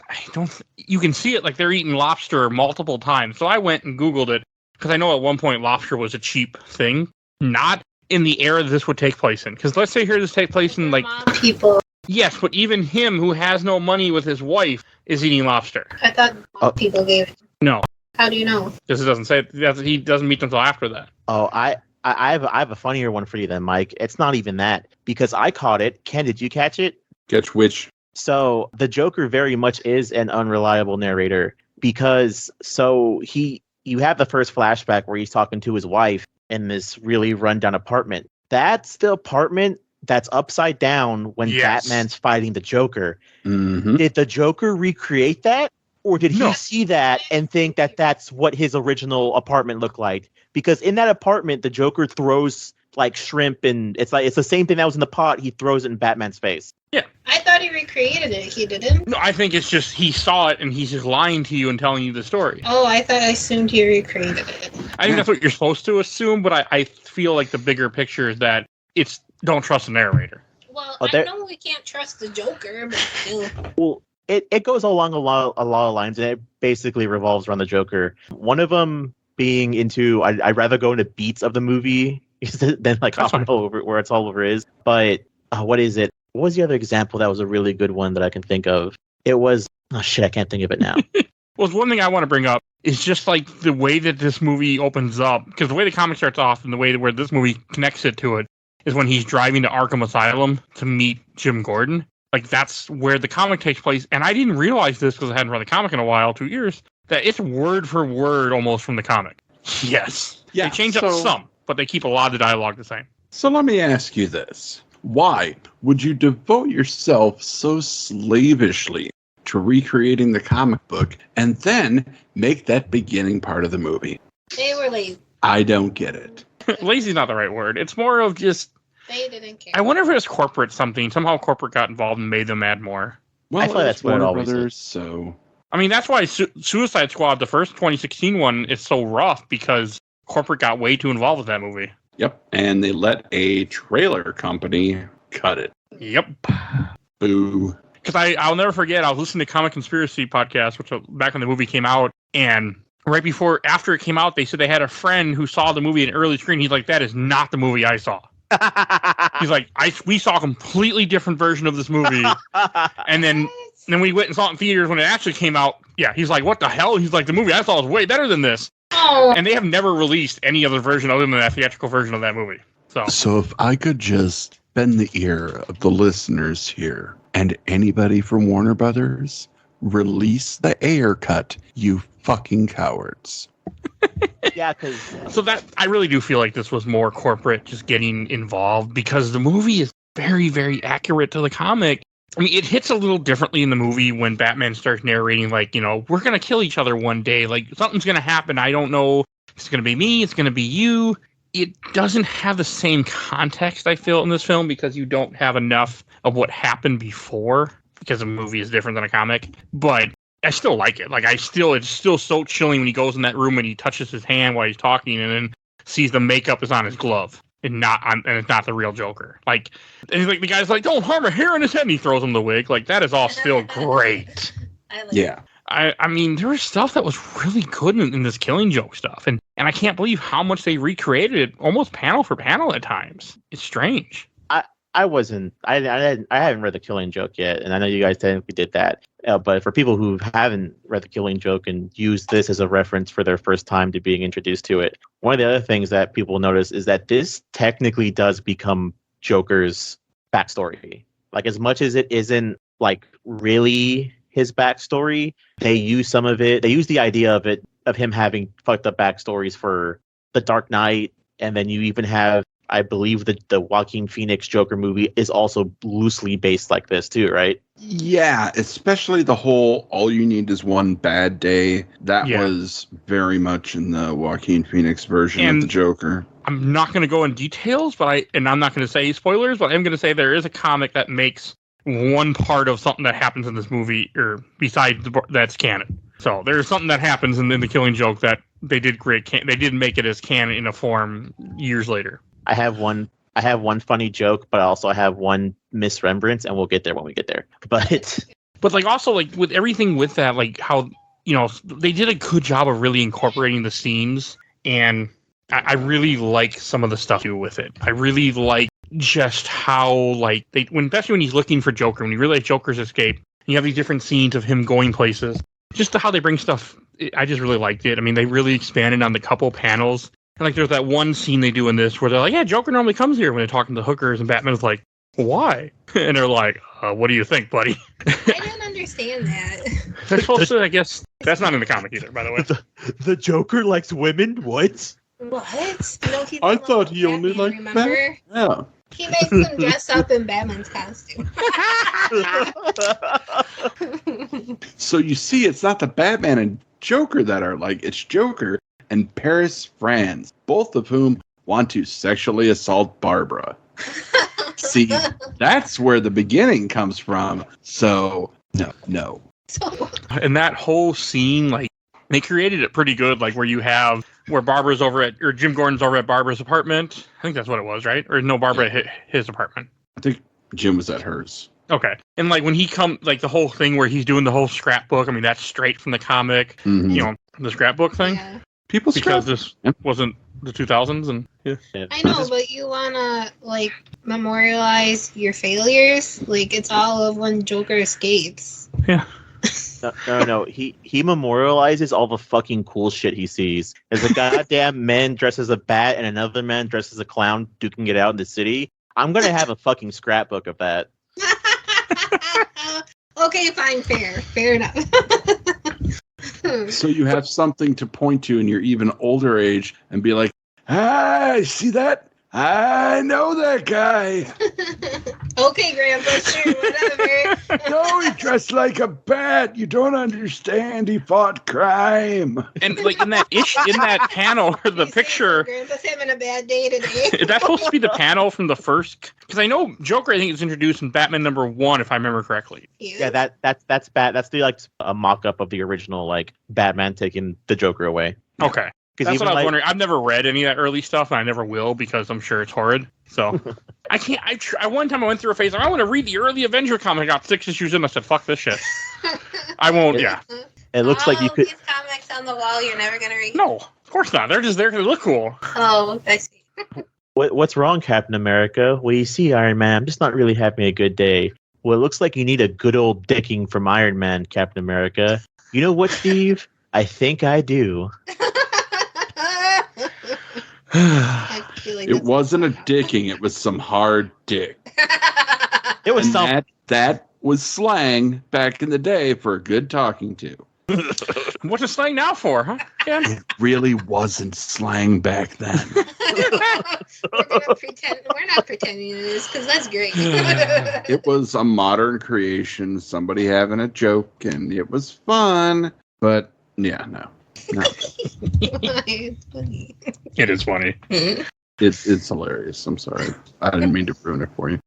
you can see it like they're eating lobster multiple times. So I went and Googled it because I know at one point lobster was a cheap thing. Not in the era that this would take place in. Because let's say here this take place in like people. Yes, but even him who has no money with his wife is eating lobster. I thought people gave it. No. How do you know? Because it doesn't say he doesn't meet them until after that. Oh, I have a funnier one for you then, Mike. It's not even that, because I caught it. Ken, did you catch it? Catch which? So the Joker very much is an unreliable narrator, because you have the first flashback where he's talking to his wife in this really rundown apartment. That's the apartment that's upside down when Batman's fighting the Joker. Mm-hmm. Did the Joker recreate that? Or did he see that and think that that's what his original apartment looked like? Because in that apartment, the Joker throws like shrimp, and it's the same thing that was in the pot. He throws it in Batman's face. Yeah. I thought he recreated it. He didn't? No, I think it's just he saw it and he's just lying to you and telling you the story. Oh, I assumed he recreated it. I think that's what you're supposed to assume, but I feel like the bigger picture is that it's don't trust the narrator. Well, I know we can't trust the Joker, but still. Well, it goes along a lot of lines, and it basically revolves around the Joker. One of them being into, I'd rather go into beats of the movie than like where it's all over is. But what is it? What was the other example that was a really good one that I can think of? It was, I can't think of it now. Well, one thing I want to bring up is just like the way that this movie opens up, because the way the comic starts off and the way where this movie connects it to it is when he's driving to Arkham Asylum to meet Jim Gordon. Like, that's where the comic takes place. And I didn't realize this because I hadn't read the comic in a while, 2 years, that it's word for word almost from the comic. Yes. Yeah, they change up some, but they keep a lot of the dialogue the same. So let me ask you this. Why would you devote yourself so slavishly to recreating the comic book and then make that beginning part of the movie? They were lazy. I don't get it. Lazy's not the right word. It's more of just... They didn't care. I wonder if it was corporate something. Somehow corporate got involved and made them add more. Well, I feel like that's what it always is. So, I mean, that's why Suicide Squad, the first 2016 one, is so rough, because corporate got way too involved with that movie. Yep, and they let a trailer company cut it. Yep. Boo. Because I'll never forget, I was listening to Comic Conspiracy podcast, which was back when the movie came out, and right after it came out, they said they had a friend who saw the movie in early screen. He's like, that is not the movie I saw. He's like, we saw a completely different version of this movie, and then we went and saw it in theaters when it actually came out. Yeah, he's like, what the hell? He's like, the movie I saw was way better than this. Oh. And they have never released any other version other than that theatrical version of that movie. So if I could just bend the ear of the listeners here, and anybody from Warner Brothers, release the Ayer cut, you fucking cowards. Yeah, because... So that, I really do feel like this was more corporate just getting involved, because the movie is very, very accurate to the comic. I mean, it hits a little differently in the movie when Batman starts narrating, like, we're going to kill each other one day. Like, something's going to happen. I don't know. It's going to be me. It's going to be you. It doesn't have the same context, I feel, in this film, because you don't have enough of what happened before, because a movie is different than a comic. But I still like it. Like, it's still so chilling when he goes in that room and he touches his hand while he's talking and then sees the makeup is on his glove and it's not the real Joker. Like, and he's like, the guy's like, don't harm a hair in his head, and he throws him the wig. Like, that is all still great. I like Yeah. I mean, there was stuff that was really good in this Killing Joke stuff, and I can't believe how much they recreated it, almost panel for panel at times. It's strange. I haven't read The Killing Joke yet, and I know you guys technically did that. But for people who haven't read The Killing Joke and use this as a reference for their first time to being introduced to it, one of the other things that people notice is that this technically does become Joker's backstory. Like, as much as it isn't like really his backstory, they use some of it. They use the idea of him having fucked up backstories for The Dark Knight, and then you even have, I believe, the Joaquin Phoenix Joker movie is also loosely based like this too, right? Yeah, especially the whole "all you need is one bad day." That was very much in the Joaquin Phoenix version of the Joker. I'm not going to go in details, and I'm not going to say spoilers, but I'm going to say there is a comic that makes one part of something that happens in this movie, or besides that's canon. So there's something that happens in The Killing Joke that they did they did make it as canon in a form years later. I have one funny joke, but also I have one misremembrance, and we'll get there when we get there. But like, also, like, with everything with that, like, how, they did a good job of really incorporating the scenes, and I really like some of the stuff to do with it. I really like just how, like, especially when he's looking for Joker, when you realize Joker's escape, and you have these different scenes of him going places, just how they bring stuff. I just really liked it. I mean, they really expanded on the couple panels. And, like, there's that one scene they do in this where they're like, yeah, Joker normally comes here when they're talking to hookers, and Batman's like, why? And they're like, what do you think, buddy? I don't understand that. They're supposed to, I guess. That's not in the comic either, by the way. The Joker likes women? What? What? No, he I thought he only liked remember? Yeah. He makes them dress up in Batman's costume. So you see, it's not the Batman and Joker that are like, it's Joker and Paris, France, both of whom want to sexually assault Barbara. See, that's where the beginning comes from. So, no. And that whole scene, like, they created it pretty good, like, where Barbara's or Jim Gordon's over at Barbara's apartment. I think that's what it was, right? Or no, Barbara at his apartment. I think Jim was at hers. Okay. And, like, when he like, the whole thing where he's doing the whole scrapbook, I mean, that's straight from the comic, the scrapbook thing. Yeah. Because this wasn't the 2000s, and I know, but you wanna, like, memorialize your failures? Like, it's all of when Joker escapes. Yeah. No. He memorializes all the fucking cool shit he sees. There's a goddamn man dressed as a bat and another man dressed as a clown duking it out in the city. I'm gonna have a fucking scrapbook of that. Okay, fine, fair enough. So you have something to point to in your even older age and be like, see that? I know that guy. Okay, Grandpa, sure, whatever. No, he dressed like a bat. You don't understand. He fought crime. And, like, in that panel where the picture, Grandpa's having a bad day today. is that supposed to be the panel from the first? Because I know Joker, I think, is introduced in Batman #1, if I remember correctly. Yeah, that's bad. That's the, like, a mock-up of the original, like, Batman taking the Joker away. Okay. That's what I was wondering. I've never read any of that early stuff, and I never will because I'm sure it's horrid. So I can't. One time I went through a phase. I want to read the early Avenger comic. I got 6 issues in. I said, "Fuck this shit." I won't. Yeah. It looks like you could. These comics on the wall, you're never gonna read. No, of course not. They're just there to look cool. Oh, I see. What's wrong, Captain America? Well, you see, Iron Man, I'm just not really having a good day. Well, it looks like you need a good old dicking from Iron Man, Captain America. You know what, Steve? I think I do. It wasn't a dicking. It was some hard dick. It was something. That was slang back in the day for a good talking to. What's it slang now for, huh? Yeah. It really wasn't slang back then. We're not pretending it is, because that's great. It was a modern creation, somebody having a joke, and it was fun. But yeah, no. It's funny. It is funny. It's hilarious. I'm sorry. I didn't mean to ruin it for you.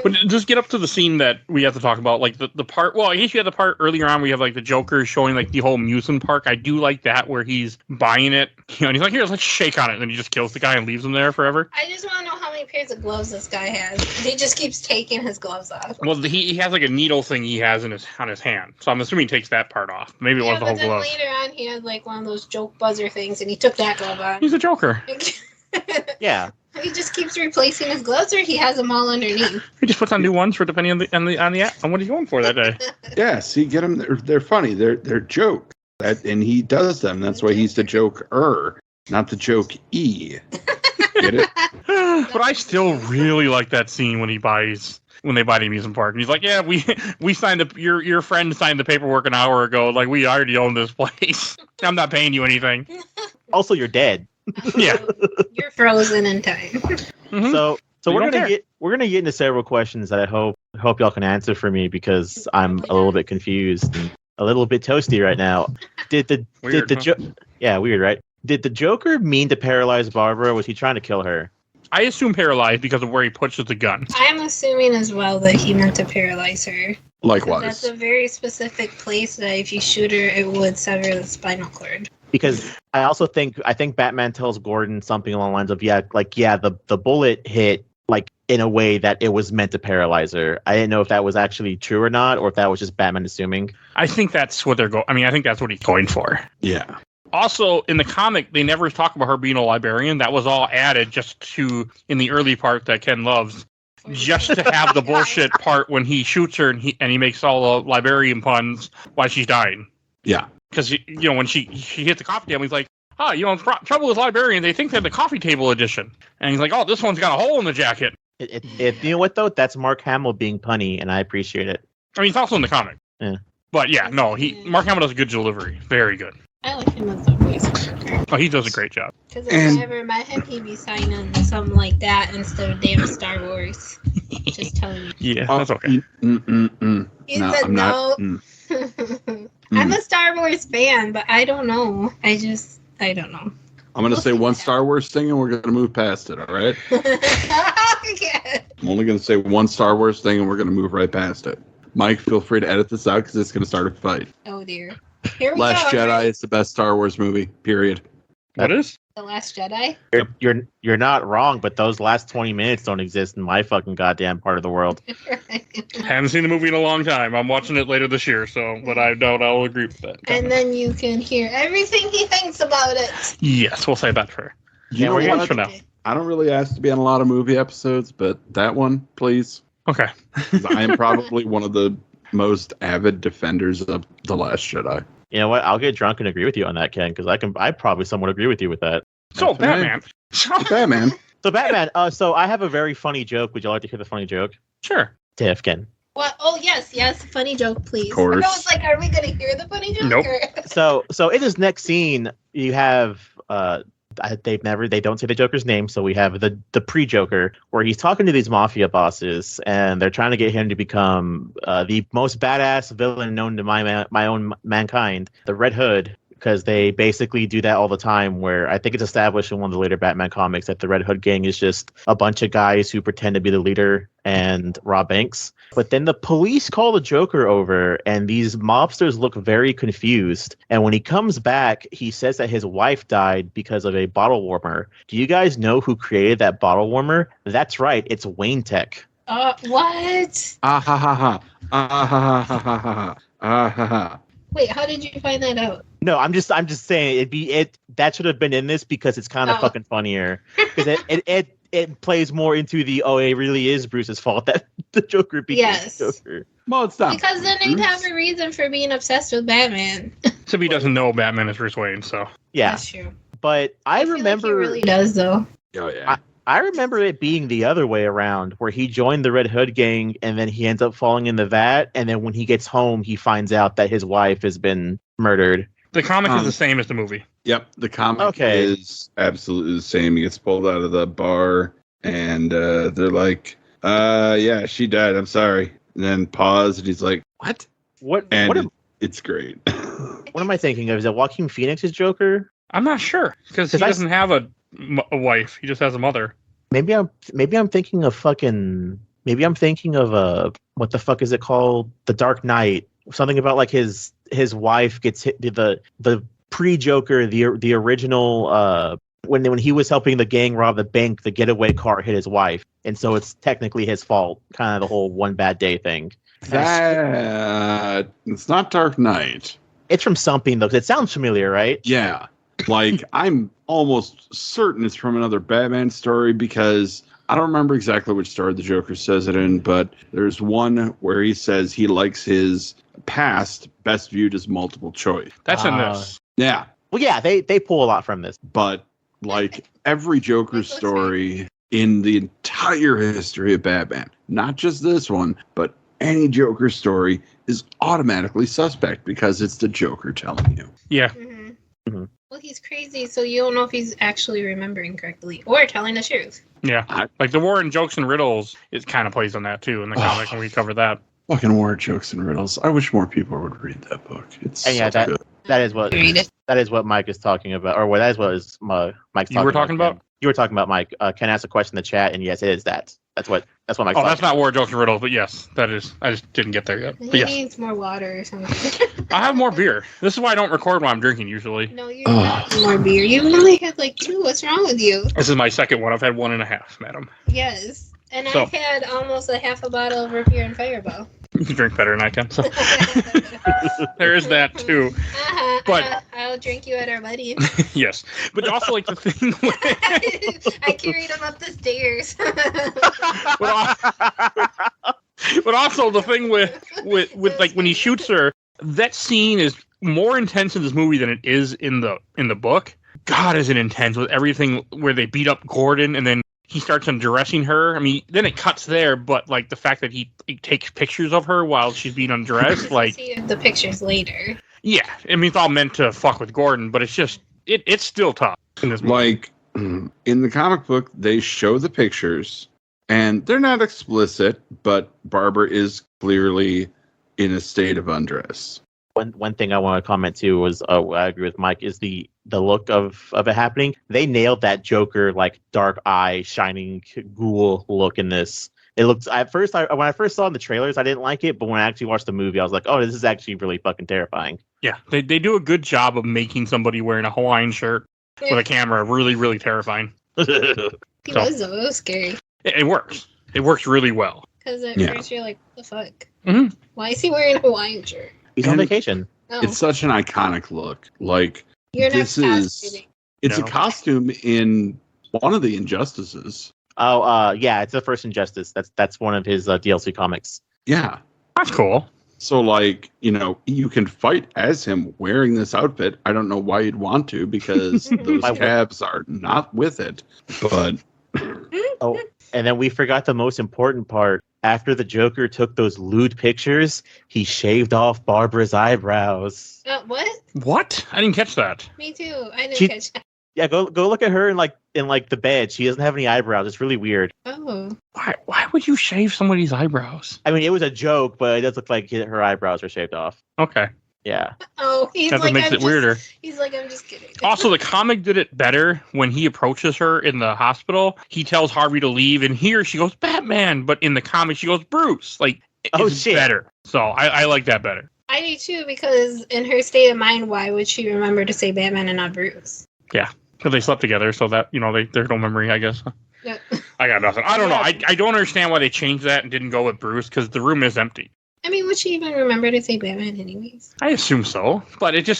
But just get up to the scene that we have to talk about, like the part. Well, I guess you had the part earlier on where you have like the Joker showing like the whole amusement park. I do like that where he's buying it, and he's like, "Here, let's shake on it," and then he just kills the guy and leaves him there forever. I just want to know how many pairs of gloves this guy has. He just keeps taking his gloves off. Well, he has like a needle thing he has on his hand, so I'm assuming he takes that part off. Maybe it was the whole glove. Later on, he had like one of those joke buzzer things, and he took that glove off. He's a Joker. Yeah. He just keeps replacing his gloves, or he has them all underneath. He just puts on new ones for depending on what he's going for that day. Yeah, see, get them. They're funny. They're jokes, and he does them. That's why he's the joker, not the joke-e. Get it? But I still really like that scene when they buy the amusement park, and he's like, "Yeah, we signed your friend signed the paperwork an hour ago. Like, we already own this place. I'm not paying you anything." Also, you're dead. Yeah. You're frozen in time. Mm-hmm. So You we're don't gonna care. get into several questions that I hope y'all can answer for me because I'm a little bit confused and a little bit toasty right now. Weird, huh? Yeah, weird, right? Did the Joker mean to paralyze Barbara? Or was he trying to kill her? I assume paralyzed because of where he pushes the gun. I'm assuming as well that he meant to paralyze her. Likewise. That's a very specific place that if you shoot her, it would sever the spinal cord. Because I think Batman tells Gordon something along the lines of the bullet hit like in a way that it was meant to paralyze her. I didn't know if that was actually true or not, or if that was just Batman assuming. I think that's what they're going. I mean, I think that's what he's going for. Yeah. Also, in the comic, they never talk about her being a librarian. That was all added just to in the early part that Ken loves, just to have the bullshit part when he shoots her and he makes all the librarian puns while she's dying. Yeah. Because when she hit the coffee table, he's like, trouble with librarian. They think they're the coffee table edition, and he's like, oh, this one's got a hole in the jacket. You know what though? That's Mark Hamill being punny, and I appreciate it. I mean, it's also in the comic. Yeah. But yeah, no, Mark Hamill does a good delivery, very good. I like him as a voice actor. Oh, he does a great job. Because if I ever met him, he'd be signing something like that instead of damn Star Wars. Just telling you. Yeah, that's okay. He No, said I'm no. not. I'm a Star Wars fan, but I don't know. I don't know. I'm going to say one Star Wars thing, and we're going to move past it, all right? Yeah. I'm only going to say one Star Wars thing, and we're going to move right past it. Mike, feel free to edit this out, because it's going to start a fight. Oh, dear. Here we Last go. Jedi is the best Star Wars movie, period. What is? The Last Jedi? You're not wrong, but those last 20 minutes don't exist in my fucking goddamn part of the world. Haven't seen the movie in a long time. I'm watching it later this year, but I doubt I'll agree with that. And then you can hear everything he thinks about it. Yes, we'll say that for her. You know we're what? Watch for now. I don't really ask to be on a lot of movie episodes, but that one, please. Okay. 'Cause I am probably one of the most avid defenders of The Last Jedi. You know what? I'll get drunk and agree with you on that, Ken, because I probably somewhat agree with you with that. So, That's right. Batman. Batman. So Batman, so I have a very funny joke. Would you like to hear the funny joke? Sure. Tiff, Ken. What? Oh, yes. Funny joke, please. Of course. I was like, are we going to hear the funny joke? Nope. So in this next scene, you have they don't say the Joker's name, so we have the pre-Joker where he's talking to these mafia bosses and they're trying to get him to become the most badass villain known to my own mankind, the Red Hood, because they basically do that all the time. Where I think it's established in one of the later Batman comics that the Red Hood gang is just a bunch of guys who pretend to be the leader and rob banks. But then the police call the Joker over, and these mobsters look very confused. And when he comes back, he says that his wife died because of a bottle warmer. Do you guys know who created that bottle warmer? That's right, it's Wayne Tech. What? Ah ha ha ha. Ah ha ha ha ha ha. Ah ha ha. Wait, how did you find that out? No, I'm just saying that should have been in this because it's kind of fucking funnier. Because it plays more into the it really is Bruce's fault that the Joker became the Joker. Well, it's not. Because then he'd have a reason for being obsessed with Batman. Except he doesn't know Batman is Bruce Wayne, so. Yeah. That's true. But I remember. Like he really does, though. Oh, yeah. I remember it being the other way around, where he joined the Red Hood gang and then he ends up falling in the vat. And then when he gets home, he finds out that his wife has been murdered. The comic is the same as the movie. Yep, the comic is absolutely the same. He gets pulled out of the bar, and they're like, yeah, she died. I'm sorry. And then pause, and he's like, what? It's great. What am I thinking of? Is that Joaquin Phoenix's Joker? I'm not sure, because he doesn't have a wife. He just has a mother. Maybe I'm thinking of fucking maybe I'm thinking of what the fuck is it called? The Dark Knight. Something about like his wife gets hit. The pre-Joker, the original. When he was helping the gang rob the bank, the getaway car hit his wife, and so it's technically his fault. Kind of the whole one bad day thing. That it's not Dark Knight. It's from something though, 'cause it sounds familiar, right? Yeah, like I'm almost certain it's from another Batman story because I don't remember exactly which story the Joker says it in, but there's one where he says he likes his past best viewed as multiple choice. That's in this. Yeah, Well, yeah, they pull a lot from this. but like every Joker story in the entire history of Batman, not just this one, but any Joker story is automatically suspect because it's the Joker telling you. Yeah. Mm-hmm. Mhm. Well, he's crazy, so you don't know if he's actually remembering correctly or telling the truth. Yeah. Like the war in jokes and riddles, it kind of plays on that too in the comic when we cover that. Fucking war jokes and riddles. I wish more people would read that book. It's And yeah, so good. that is what Read it. Mike is talking about, or that is what is Mike's talking You were talking about? Ken. You were talking about Mike. Ken asked a question in the chat, and yes, it is that. That's what Mike's Oh, talking that's not war jokes and riddles, but yes, that is. I just didn't get there yet. He But yes, needs more water or something. I have more beer. This is why I don't record when I'm drinking usually. No, you have more beer. You only had like 2. What's wrong with you? This is my second one. I've had 1.5, madam. Yes. And So- I've had almost a half a bottle of root beer and Fireball. You drink better than I can, so there is that too. But- I'll drink you at our wedding. Yes, but also like the thing with, I carried him up the stairs. but also the thing with like when he shoots her, that scene is more intense in this movie than it is in the book. God, is it intense with everything where they beat up Gordon and then he starts undressing her. I mean, then it cuts there, but like the fact that he takes pictures of her while she's being undressed, like See the pictures later. yeah, I mean it's all meant to fuck with Gordon, but it's just it's still tough in this movie. Like in the comic book, they show the pictures and they're not explicit, but Barbara is clearly in a state of undress. One thing I want to comment too was I agree with Mike is the look of it happening. They nailed that Joker like dark eye shining ghoul look in this. It looks at first when I first saw it in the trailers I didn't like it, but when I actually watched the movie I was like, oh, this is actually really fucking terrifying. Yeah, they do a good job of making somebody wearing a Hawaiian shirt with a camera really, really terrifying. He So- was though. It was scary. It works. It works really well. Because at Yeah. first you're like, what the fuck? Mhm. Why is he wearing a Hawaiian shirt? He's on And- vacation. Oh, It's such an iconic look. Like you're not this is costuming. it's No. a costume in one of the Injustices. Oh, yeah, it's the first Injustice. That's one of his DLC comics. Yeah. That's cool. So like, you can fight as him wearing this outfit. I don't know why you'd want to because those Why would- cabs are not with it. But Oh, and then we forgot the most important part. After the Joker took those lewd pictures, he shaved off Barbara's eyebrows. What? What? I didn't catch that. Me too. I didn't She- catch that. Yeah, go look at her in the bed. She doesn't have any eyebrows. It's really weird. Oh. Why would you shave somebody's eyebrows? I mean, it was a joke, but it does look like her eyebrows are shaved off. Okay. Yeah. Oh, he's That's like, what makes I'm it just, weirder. He's like, I'm just kidding. Also, the comic did it better when he approaches her in the hospital. He tells Harvey to leave, and here she goes, Batman. But in the comic, she goes, Bruce. Like, Oh, it's shit. better. So I like that better. I do too, because in her state of mind, why would she remember to say Batman and not Bruce? Because they slept together, so that, there's no memory, I guess. Yep. I got nothing. I don't know. Yeah. I don't understand why they changed that and didn't go with Bruce, because the room is empty. I mean, would she even remember to say Batman anyways? I assume so. But it She's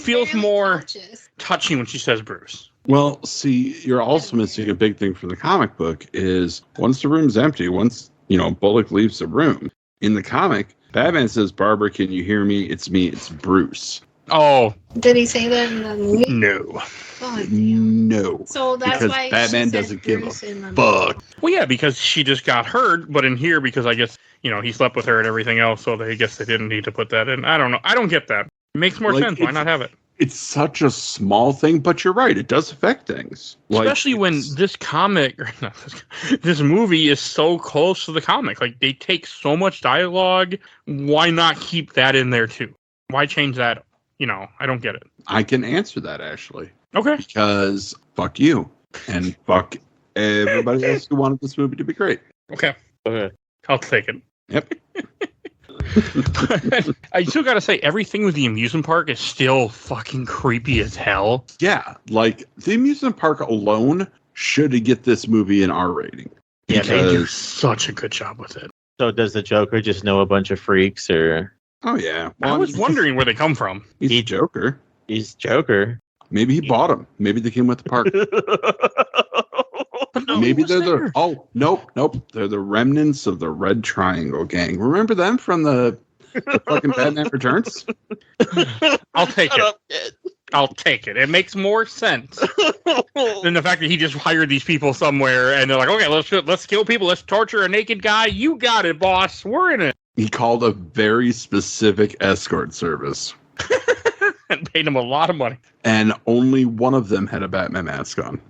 feels barely more conscious. touchy when she says Bruce. well, see, you're also missing a big thing from the comic book is once the room's empty, once, Bullock leaves the room, in the comic, Batman says, Barbara, can you hear me? It's me, it's Bruce. Oh, Did he say that in the movie? no. Oh, damn. No. So that's Because why Batman she said doesn't give a Bruce in the Fuck. Well, yeah, because she just got hurt, but in here, because I guess, he slept with her and everything else, so I guess they didn't need to put that in. I don't know. I don't get that. It makes more Like, sense. Why it's- not have it? It's such a small thing, but you're right. It does affect things. Especially when it's- this comic, or not this movie is so close to the comic. Like, they take so much dialogue. Why not keep that in there, too? Why change that? I don't get it. I can answer that, actually. Okay. Because fuck you. And fuck everybody else who wanted this movie to be great. Okay. Okay. I'll take it. Yep. I still gotta say, everything with the amusement park is still fucking creepy as hell. Yeah, like the amusement park alone should get this movie an R rating. Yeah, they do Because- such a good job with it. So does the Joker just know a bunch of freaks, or Oh yeah. I was wondering where they come from. He's He- Joker. he's Joker? Maybe he bought them. Maybe they came with the park. But no, Maybe what's they're there? nope. They're the remnants of the Red Triangle gang. Remember them from the fucking Batman Returns? I'll take it. I'll take it. It makes more sense than the fact that he just hired these people somewhere and they're like, okay, let's kill people. Let's torture a naked guy. You got it, boss. We're in it. He called a very specific escort service, And paid him a lot of money. and only one of them had a Batman mask on.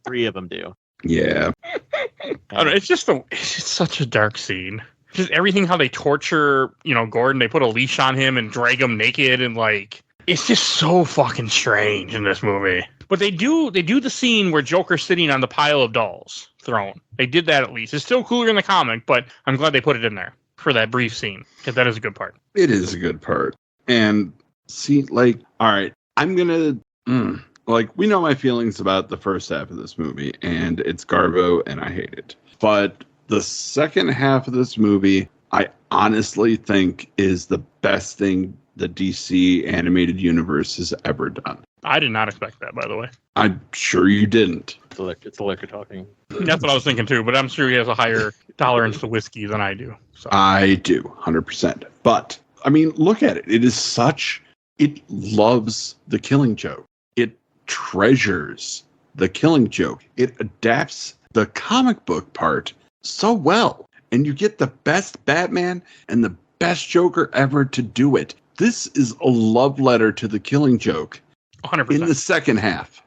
Three of them do. Yeah. I don't know, it's just such a dark scene. Just everything how they torture, Gordon. They put a leash on him and drag him naked, and like it's just so fucking strange in this movie. But they do the scene where Joker's sitting on the pile of dolls throne. They did that at least. It's still cooler in the comic, but I'm glad they put it in there for that brief scene because that is a good part. It is a good part. And see, like, all right, I'm gonna like, we know my feelings about the first half of this movie, and it's Garbo, and I hate it. But the second half of this movie, I honestly think is the best thing the DC animated universe has ever done. I did not expect that, by the way. I'm sure you didn't. It's the liquor talking. That's what I was thinking too, but I'm sure he has a higher tolerance to whiskey than I do. So. I do, 100%. But, I mean, look at it. It loves the Killing Joke. It treasures the Killing Joke. It adapts the comic book part so well. And you get the best Batman and the best Joker ever to do it. This is a love letter to the Killing Joke 100%. in the second half.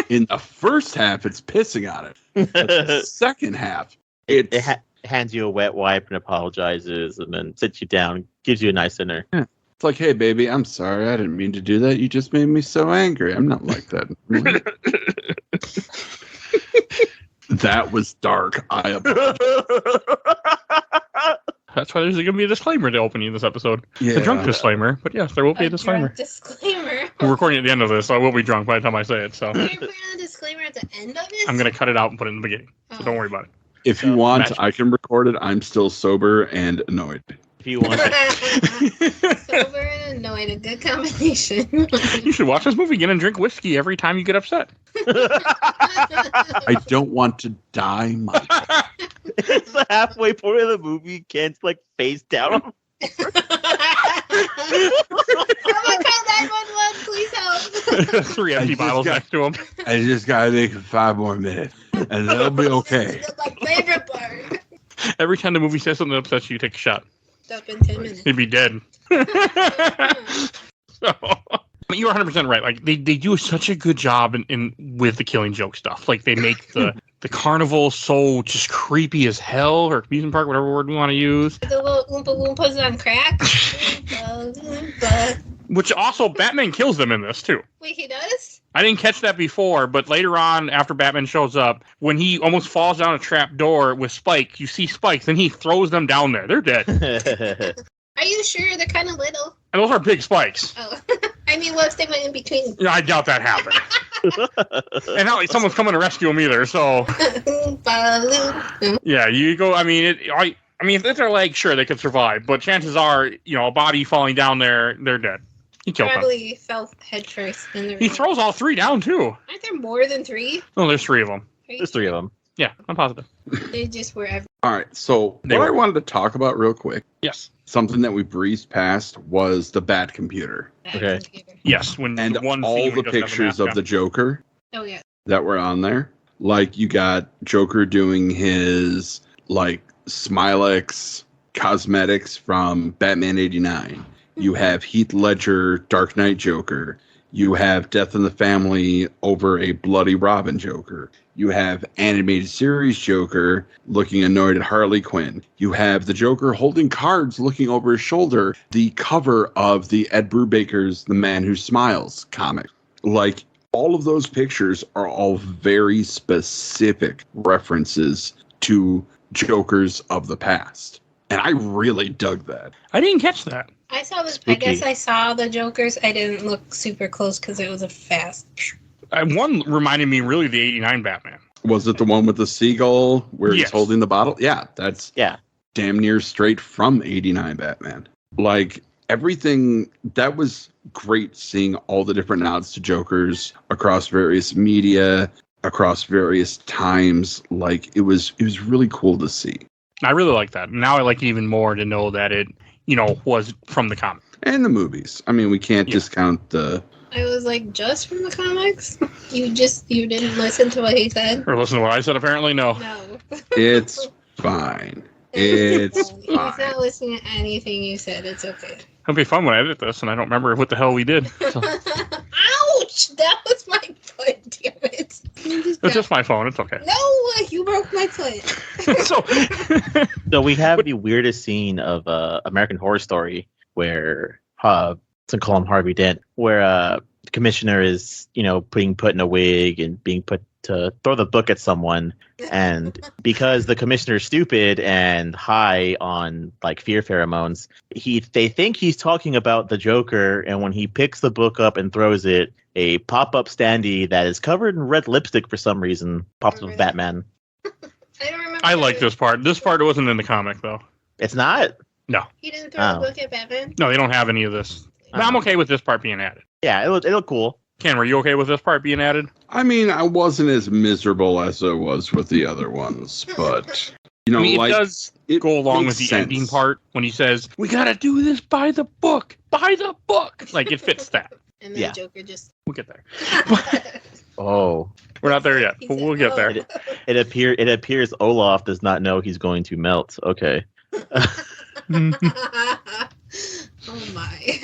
In the first half, it's pissing on it. But the second half, It it's hands you a wet wipe and apologizes, and then sits you down, gives you a nice dinner. it's like, hey, baby, I'm sorry. I didn't mean to do that. You just made me so angry. I'm not like that. That was dark. I apologize. That's why there's going to be a disclaimer to opening this episode. Yeah. A drunk disclaimer, but yes, there will be a disclaimer. drunk disclaimer. We're recording at the end of this, so I will be drunk by the time I say it. So Can you put on a disclaimer at the end of it? I'm going to cut it out and put it in the beginning. So Oh. don't worry about it. If you So, want, magic. I can record it. I'm still sober and annoyed. If you want to, Sober and annoyed, a good combination. You should watch this movie again and drink whiskey every time you get upset. I don't want to die, Michael. it's the halfway point of the movie. Kent's like face down. Oh my god, 911, please help. 3 empty just bottles got- next to him. I just gotta make it 5 more minutes, and it'll be okay. This is my favorite part. Every time the movie says something that upsets you, you take a shot. Up in 10 minutes. He'd be dead. So, you're 100% right. Like they do such a good job in with the Killing Joke stuff. Like they make the carnival so just creepy as hell, or amusement park, whatever word we want to use. The little Oompa Loompas on crack. Oompa Loompa. Which also Batman kills them in this too. Wait, he does? I didn't catch that before, but later on, after Batman shows up, when he almost falls down a trap door with Spike, you see spikes, and he throws them down there. They're dead. Are you sure? They're kind of little. And those are big spikes. Oh. I mean, what if they went in between? I doubt that happened. And not like someone's coming to rescue him either. So Oompa Loompa. yeah, you go. I mean, if it's their legs, sure they could survive, but chances are, a body falling down there, they're dead. He killed them. Probably fell head first. In the He river. throws all 3 down too. Aren't there more than 3? Oh, there's 3 of them. There's 3 of them. Yeah, I'm positive. They just were everywhere. All right, so They what I were. wanted to talk about real quick, Yes. something that we breezed past, was the Bat computer Okay. Yes. When and the one all scene the where he doesn't have pictures the of mask the Joker Oh, yeah. that were on there. Like, you got Joker doing his, like, Smilex cosmetics from Batman 89. You have Heath Ledger, Dark Knight Joker. You have Death in the Family over a Bloody Robin Joker. You have animated series Joker looking annoyed at Harley Quinn. You have the Joker holding cards looking over his shoulder, the cover of the Ed Brubaker's The Man Who Smiles comic. Like, all of those pictures are all very specific references to Jokers of the past. And I really dug that. I didn't catch that. I saw the. I Spooky. guess I saw the Jokers. I didn't look super close because it was a fast. One reminded me really of the 89 Batman. Was it the one with the seagull where Yes. he's holding the bottle? Yeah, that's Yeah. damn near straight from 89 Batman. Like, everything, that was great seeing all the different nods to Jokers across various media, across various times. Like, it was really cool to see. I really like that. Now I like it even more to know that it, was from the comic. And the movies. I mean, we can't discount the... I was like, just from the comics? You didn't listen to what he said? Or listen to what I said, apparently? No. No. It's fine. It's He's fine. not listening to anything you said. It's okay. It'll be fun when I edit this, and I don't remember what the hell we did. So, Ouch! That was my foot, damn it. it's just my phone. It's okay. No, you broke my foot. So, So we have the weirdest scene of American Horror Story where to call him Harvey Dent, where the commissioner is, being put in a wig and being put to throw the book at someone, and because the commissioner's stupid and high on like fear pheromones, they think he's talking about the Joker, and when he picks the book up and throws it, a pop-up standee that is covered in red lipstick for some reason pops up with Batman. I don't remember. I like this part. This part wasn't in the comic, though. It's not. He didn't throw the book at Batman? No, they don't have any of this. But I'm okay with this part being added. Yeah, it looked cool. Ken, were you okay with this part being added? I mean, I wasn't as miserable as I was with the other ones, but, I mean, it does go along with the ending part when he says, "We gotta do this by the book. By the book." Like, it fits that. And then Yeah. Joker just... We'll get there. Oh. We're not there yet, He but said, we'll get there. It appears Olaf does not know he's going to melt. Okay. Oh my.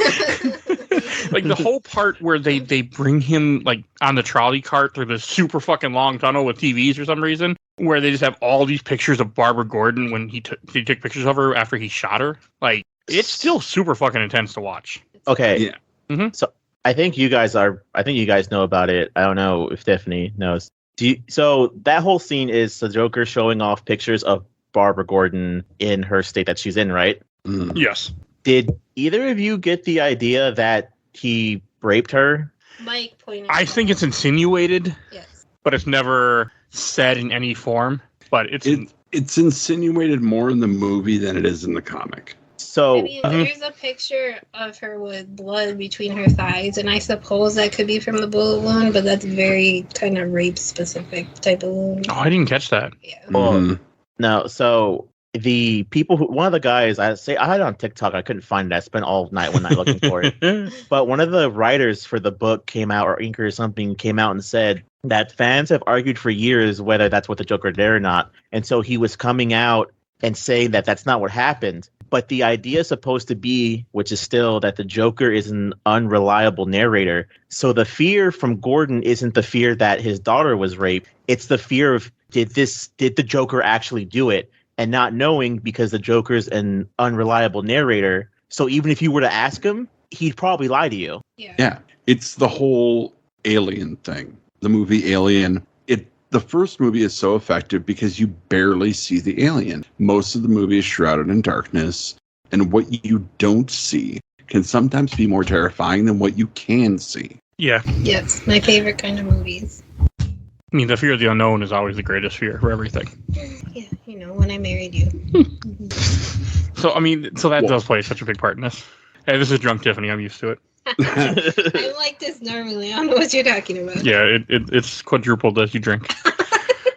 Like, the whole part where they bring him, like, on the trolley cart through this super fucking long tunnel with TVs for some reason, where they just have all these pictures of Barbara Gordon when he took pictures of her after he shot her. Like, it's still super fucking intense to watch. Okay. Yeah. Mhm. So I think you guys know about it. I don't know if Tiffany knows. So that whole scene is the Joker showing off pictures of Barbara Gordon in her state that she's in, right? Mm. Yes. Did either of you get the idea that he raped her? Mike pointed I think it's insinuated, Yes. but it's never said in any form. But It's insinuated more in the movie than it is in the comic. So I mean, there's a picture of her with blood between her thighs, and I suppose that could be from the bullet wound, but that's very kind of rape-specific type of wound. I didn't catch that. Yeah. Well, Mhm. no, so the people one of the guys I had it on TikTok, I couldn't find it. I spent all night one night looking for it. But one of the writers for the book came out, or inker or something, came out and said that fans have argued for years whether that's what the Joker did or not. And so he was coming out and saying that that's not what happened. But the idea is supposed to be, which is still, that the Joker is an unreliable narrator. So the fear from Gordon isn't the fear that his daughter was raped. It's the fear of, did the Joker actually do it? And not knowing, because the Joker's an unreliable narrator. So even if you were to ask him, he'd probably lie to you. Yeah. Yeah, it's the whole Alien thing. The movie Alien. The first movie is so effective because you barely see the alien. Most of the movie is shrouded in darkness, and what you don't see can sometimes be more terrifying than what you can see. Yeah. Yes, my favorite kind of movies. I mean, the fear of the unknown is always the greatest fear for everything. Yeah, when I married you. So, I mean, that does play such a big part in this. Hey, this is Drunk Tiffany. I'm used to it. I'm like this normally. I don't know what you're talking about. Yeah, it's quadrupled as you drink.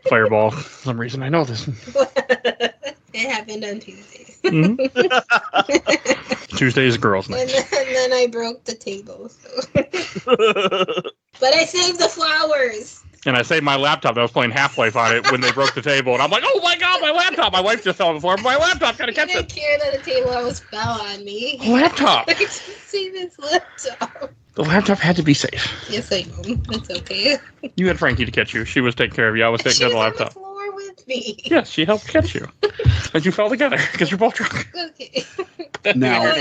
Fireball. For some reason, I know this. It happened on Tuesdays. Mhm. Tuesday is girls' night. And then I broke the table. So. But I saved the flowers. And I saved my laptop. I was playing Half-Life on it when they broke the table. And I'm like, oh my God, my laptop. My wife just fell on the floor. My laptop. Gotta I catch didn't it. care that the table almost fell on me. Laptop. I just see this laptop. The laptop had to be safe. Yes, I know. That's okay. You had Frankie to catch you. She was taking care of you. I was taking She care was of the on the laptop. floor with me. Yes, she helped catch you. And you fell together because you're both drunk. Okay. Now-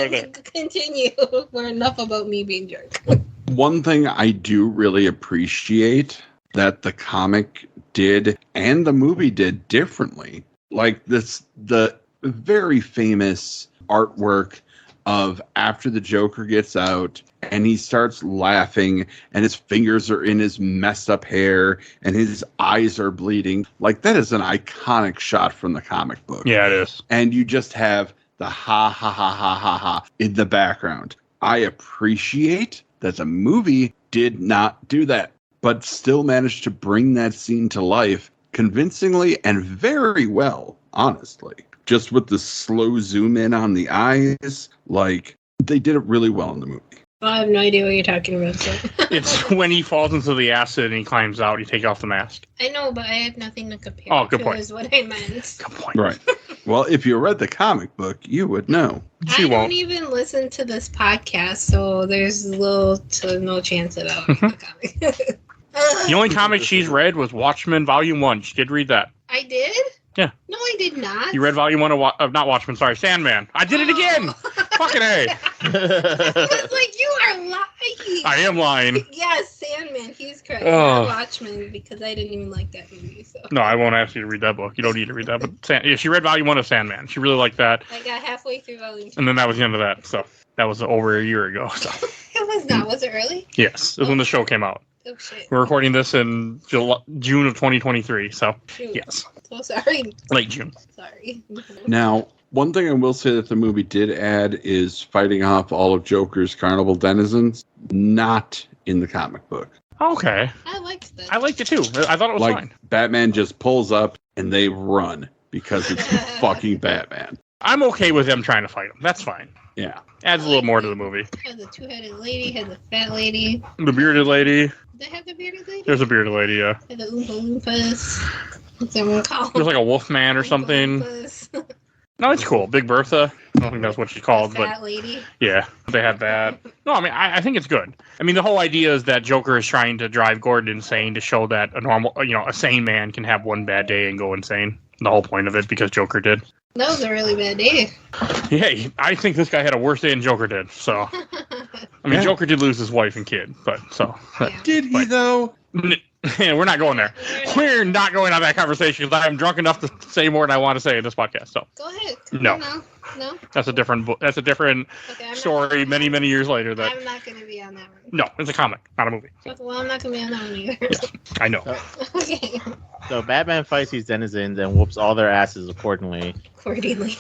Continue. We're enough about me being drunk. One thing I do really appreciate that the comic did and the movie did differently like the very famous artwork of after the Joker gets out and he starts laughing and his fingers are in his messed up hair and his eyes are bleeding. Like, that is an iconic shot from the comic book. Yeah, it is. And you just have the ha ha ha ha ha ha in the background. I appreciate that the movie did not do that, but still managed to bring that scene to life convincingly and very well, honestly. Just with the slow zoom in on the eyes, like, they did it really well in the movie. I have no idea what you're talking about. So. It's when he falls into the acid and he climbs out, you take off the mask. I know, but I have nothing to compare. Oh, good point. Is what I meant. Good point. Right. Well, if you read the comic book, you would know. She I won't. don't even listen to this podcast, so there's little to no chance of that. Comic. The only comic she's read was Watchmen Volume 1. She did read that. I did? Yeah. No, I did not. You read Volume 1 of not Watchmen, sorry, Sandman. I did it again! Fucking A. It's like, you are lying. I am lying. Yes, Sandman. He's correct. Oh. Not Watchmen, because I didn't even like that movie. So No, I won't ask you to read that book. You don't need to read that. But yeah, she read Volume 1 of Sandman. She really liked that. I got halfway through volume 2. And then that was the end of that. So that was over a year ago. So It was not. Was it early? yes, it was when the show came out. Oh, shit. We're recording this in June of 2023. So Shoot. yes, So sorry. late June. Sorry. Now, one thing I will say that the movie did add is fighting off all of Joker's carnival denizens, not in the comic book. Okay. I liked that. I liked it too. I thought it was Like, fine. Batman just pulls up and they run because it's fucking Batman. I'm okay with them trying to fight him. That's fine. Yeah. Adds a little more to the movie. Had the two-headed lady, had the fat lady. The bearded lady. Did they have the bearded lady? There's a bearded lady, yeah. Had the Oompa Loompas. What's that one called? There's like a wolf man or something. Oompa No, it's cool. Big Bertha. I don't think that's what she's called, Loompas. but Fat lady. yeah, they had that. No, I mean, I think it's good. I mean, the whole idea is that Joker is trying to drive Gordon insane to show that a sane man can have one bad day and go insane. The whole point of it, because Joker did. That was a really bad day. Yeah, I think this guy had a worse day than Joker did. So, I mean, Yeah. Joker did lose his wife and kid, but so. Yeah. Did he, But- though? Yeah, we're not going there. We're not going on that conversation because I'm drunk enough to say more than I want to say in this podcast. So Go ahead. No. No? that's a different That's a different Okay, I'm story. not, Many years later. That I'm not going to be on that one. no, it's a comic, not a movie. Well, I'm not going to be on that one either. Yeah. I know. Okay. So Batman fights these denizens and whoops all their asses accordingly. Accordingly.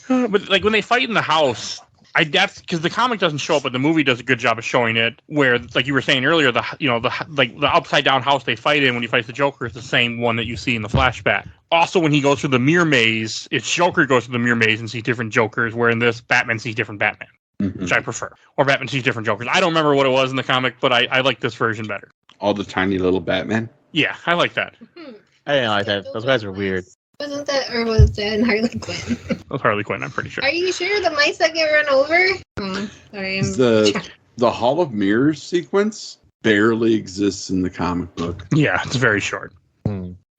But like when they fight in the house, that's because the comic doesn't show up, but the movie does a good job of showing it. Where, like you were saying earlier, the upside down house they fight in when he fights the Joker is the same one that you see in the flashback. Also, when he goes through the mirror maze, it's Joker goes through the mirror maze and sees different Jokers. Where in this, Batman sees different Batman, which I prefer. Or Batman sees different Jokers. I don't remember what it was in the comic, but I like this version better. All the tiny little Batman. Yeah, I like that. I didn't like that. Those guys are weird. Wasn't that, or was that in Harley Quinn? That was Harley Quinn, I'm pretty sure. Are you sure the mice that get run over? Oh, sorry. The Hall of Mirrors sequence barely exists in the comic book. Yeah, it's very short.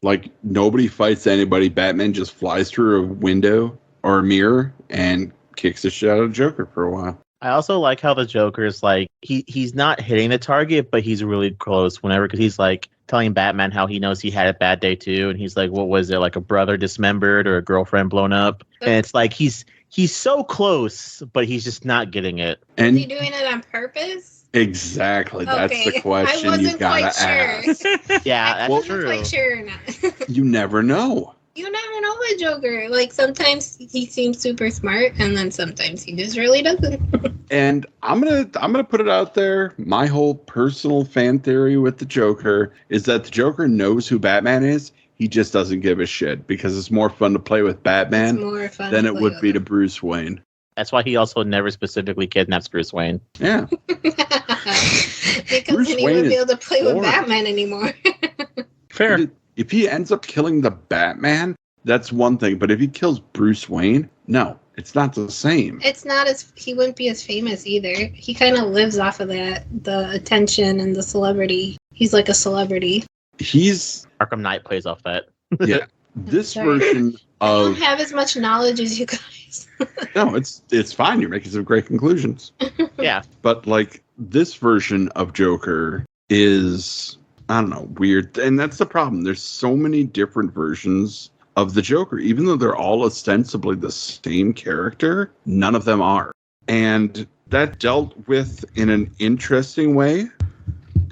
Like, nobody fights anybody. Batman just flies through a window or a mirror and kicks the shit out of Joker for a while. I also like how the Joker's like he's not hitting the target, but he's really close whenever because he's like telling Batman how he knows he had a bad day too, and he's like, what was it, like a brother dismembered or a girlfriend blown up? And it's like he's so close, but he's just not getting it. Is And he doing it on purpose? exactly, that's Okay, the question I you wasn't gotta quite ask. sure. Yeah, I that's wasn't true. quite sure or not. You never know. You never know with Joker. Like, sometimes he seems super smart, and then sometimes he just really doesn't. And I'm gonna put it out there. My whole personal fan theory with the Joker is that the Joker knows who Batman is. He just doesn't give a shit because it's more fun to play with Batman It's more fun than to it play would with be to him. Bruce Wayne. That's why he also never specifically kidnaps Bruce Wayne. Yeah. Because Bruce then he Wayne wouldn't be is able to play with boring. Batman anymore. Fair. If he ends up killing the Batman, that's one thing. But if he kills Bruce Wayne, no, it's not the same. It's not as, he wouldn't be as famous either. He kind of lives off of that, the attention and the celebrity. He's like a celebrity. He's Arkham Knight plays off that. yeah. This Sorry. version I don't of have as much knowledge as you guys. no, it's fine. You're making some great conclusions. Yeah. But like this version of Joker is, I don't know, weird. And that's the problem. There's so many different versions of the Joker. Even though they're all ostensibly the same character, none of them are. And that dealt with in an interesting way.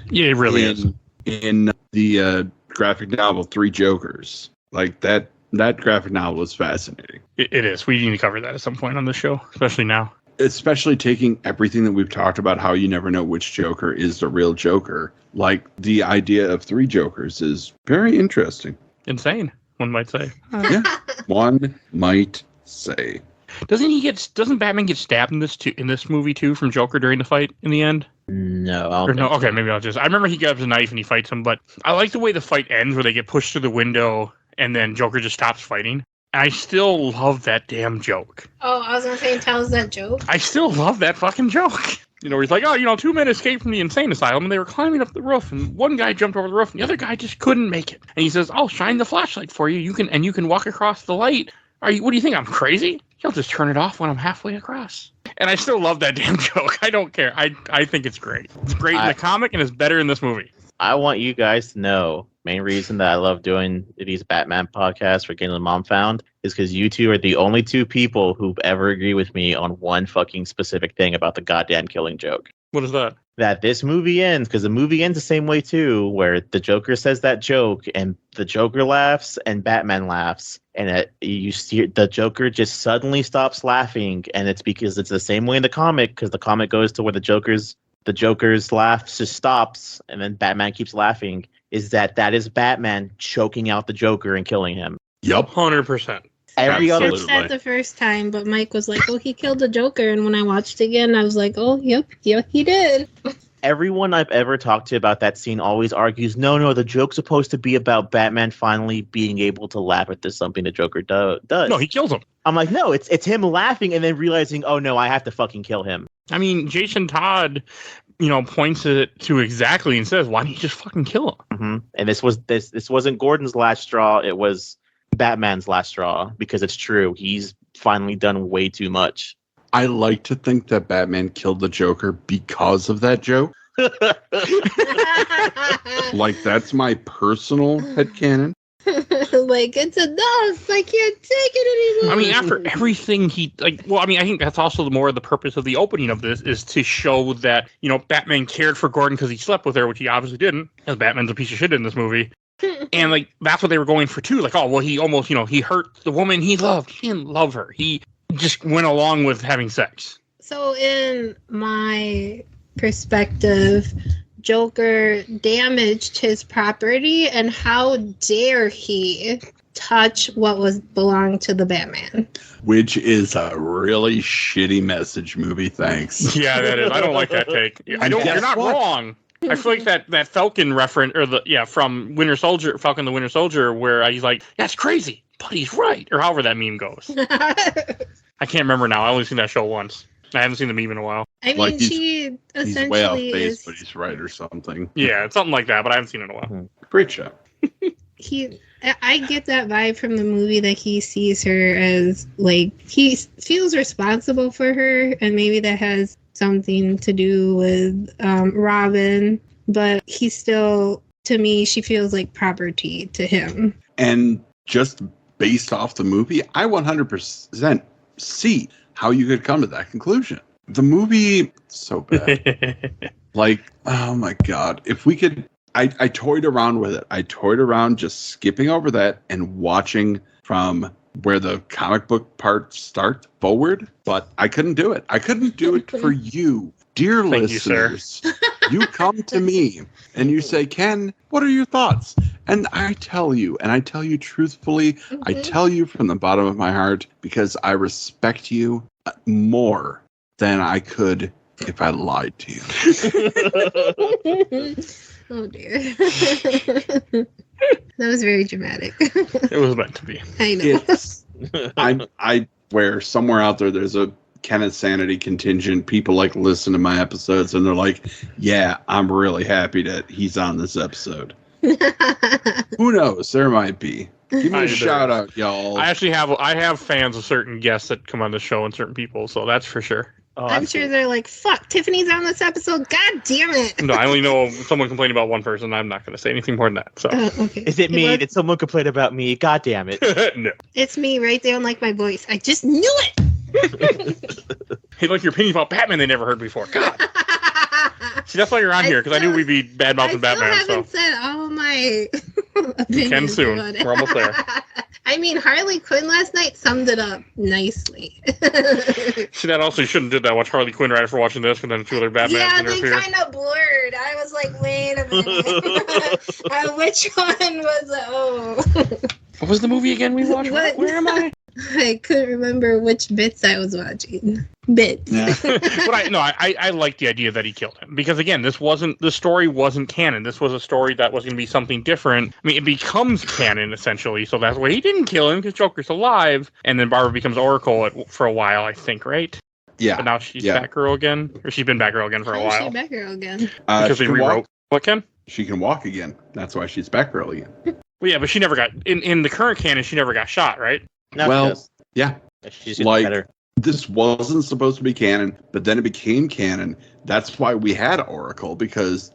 Yeah, it really is. In the graphic novel, Three Jokers. Like that graphic novel is fascinating. It is. We need to cover that at some point on the show, especially now. Especially taking everything that we've talked about, how you never know which Joker is the real Joker. Like the idea of Three Jokers is very interesting. Insane, one might say. Yeah, one might say. Doesn't Batman get stabbed in this movie too from Joker during the fight in the end? No, I don't think Okay, so. maybe I remember he grabs a knife and he fights him, but I like the way the fight ends where they get pushed through the window and then Joker just stops fighting. I still love that damn joke. Oh, I was gonna say, tell us that joke. I still love that fucking joke. You know, he's like, 2 men escaped from the insane asylum and they were climbing up the roof and one guy jumped over the roof and the other guy just couldn't make it. And he says, I'll shine the flashlight for you. You can walk across the light. What do you think? I'm crazy? He'll just turn it off when I'm halfway across. And I still love that damn joke. I don't care. I think it's great. It's great in the comic and it's better in this movie. I want you guys to know, main reason that I love doing these Batman podcasts for Getting the Mom Found is because you two are the only two people who've ever agreed with me on one fucking specific thing about the goddamn killing joke. What is that? That this movie ends, because the movie ends the same way too, where the Joker says that joke and the Joker laughs and Batman laughs. And you see the Joker just suddenly stops laughing. And it's because it's the same way in the comic, because the comic goes to where the Joker's laugh just stops and then Batman keeps laughing. Is that is Batman choking out the Joker and killing him. Yep. 100%. Every other Watched that the first time, but Mike was like, "Oh, he killed the Joker," and when I watched it again, I was like, "Oh, yep, he did." Everyone I've ever talked to about that scene always argues, no, the joke's supposed to be about Batman finally being able to laugh at this, something the Joker does. No, he kills him. I'm like, no, it's him laughing and then realizing, oh no, I have to fucking kill him. I mean, Jason Todd, points it to exactly and says, why don't you just fucking kill him? Mm-hmm. And this wasn't Gordon's last straw. It was Batman's last straw, because it's true. He's finally done way too much. I like to think that Batman killed the Joker because of that joke. Like, that's my personal headcanon. Like, it's enough. I can't take it anymore. I mean, after everything I think that's also more of the purpose of the opening of this is to show that, Batman cared for Gordon because he slept with her, which he obviously didn't, because Batman's a piece of shit in this movie. And, that's what they were going for, too. Like, oh, well, he almost, he hurt the woman he loved. He didn't love her. He just went along with having sex. So, in my perspective, Joker damaged his property, and how dare he touch what belonged to the Batman? Which is a really shitty message movie, thanks. Yeah, that is. I don't like that take. You're not wrong. I feel like that Falcon reference, from Winter Soldier, Falcon the Winter Soldier, where he's like, that's crazy, but he's right, or however that meme goes. I can't remember now. I only seen that show once. I haven't seen the meme in a while. I mean, she essentially he's way off base, but he's right or something. Yeah, it's something like that, but I haven't seen it in a while. Great show. I get that vibe from the movie that he sees her as, like, he feels responsible for her, and maybe that has something to do with Robin, but he still, to me, she feels like property to him. And just based off the movie, I 100% see how you could come to that conclusion. The movie, so bad. Like, oh my God. If we could, I toyed around with it. I toyed around just skipping over that and watching from where the comic book part starts forward, but I couldn't do it. I couldn't do it for you, dear listeners. You come to me and you say, Ken, what are your thoughts? And I tell you truthfully, I tell you from the bottom of my heart, because I respect you more than I could if I lied to you. Oh dear. That was very dramatic. It was meant to be. I know. I where somewhere out there's a Kenneth Sanity contingent. People listen to my episodes and they're like, yeah, I'm really happy that he's on this episode. Who knows? There might be. Give me a shout out, y'all. I have fans of certain guests that come on the show and certain people, so that's for sure. Oh, I'm that's sure cool. they're like, fuck, Tiffany's on this episode. God damn it. No, I only know someone complaining about one person. I'm not going to say anything more than that. So, Okay. Is it me? Well, Did someone complain about me? God damn it. no. it's me right there on like my voice. I just knew it. Hey, like your opinions about Batman they never heard before. God. See, that's why you're on here, because I knew we'd be bad mouthing Batman. I still haven't said all my opinions. You can soon. about it. We're almost there. I mean, Harley Quinn last night summed it up nicely. See, that also you shouldn't have did that. Watch Harley Quinn right after watching this, and then two other Batman Yeah, they interfere. kind of blurred. I was like, wait a minute. Which one was it? Oh. What was the movie again we watched? What? Where am I? I couldn't remember which bits I was watching. Bits. Yeah. But I like the idea that he killed him, because again, the story wasn't canon. This was a story that was going to be something different. I mean, it becomes canon essentially, so that's why he didn't kill him, because Joker's alive, and then Barbara becomes Oracle for a while, I think, right? Yeah. But now she's Yeah. Batgirl again, or she's been Batgirl again for a How is while she Batgirl again? because she they can rewrote. walk. What, Ken? She can walk again. That's why she's Batgirl again. Well, yeah, but she never got in the current canon. She never got shot, right? Now Well, she does. Yeah. She's getting like- better. This wasn't supposed to be canon, but then it became canon. That's why we had Oracle, because,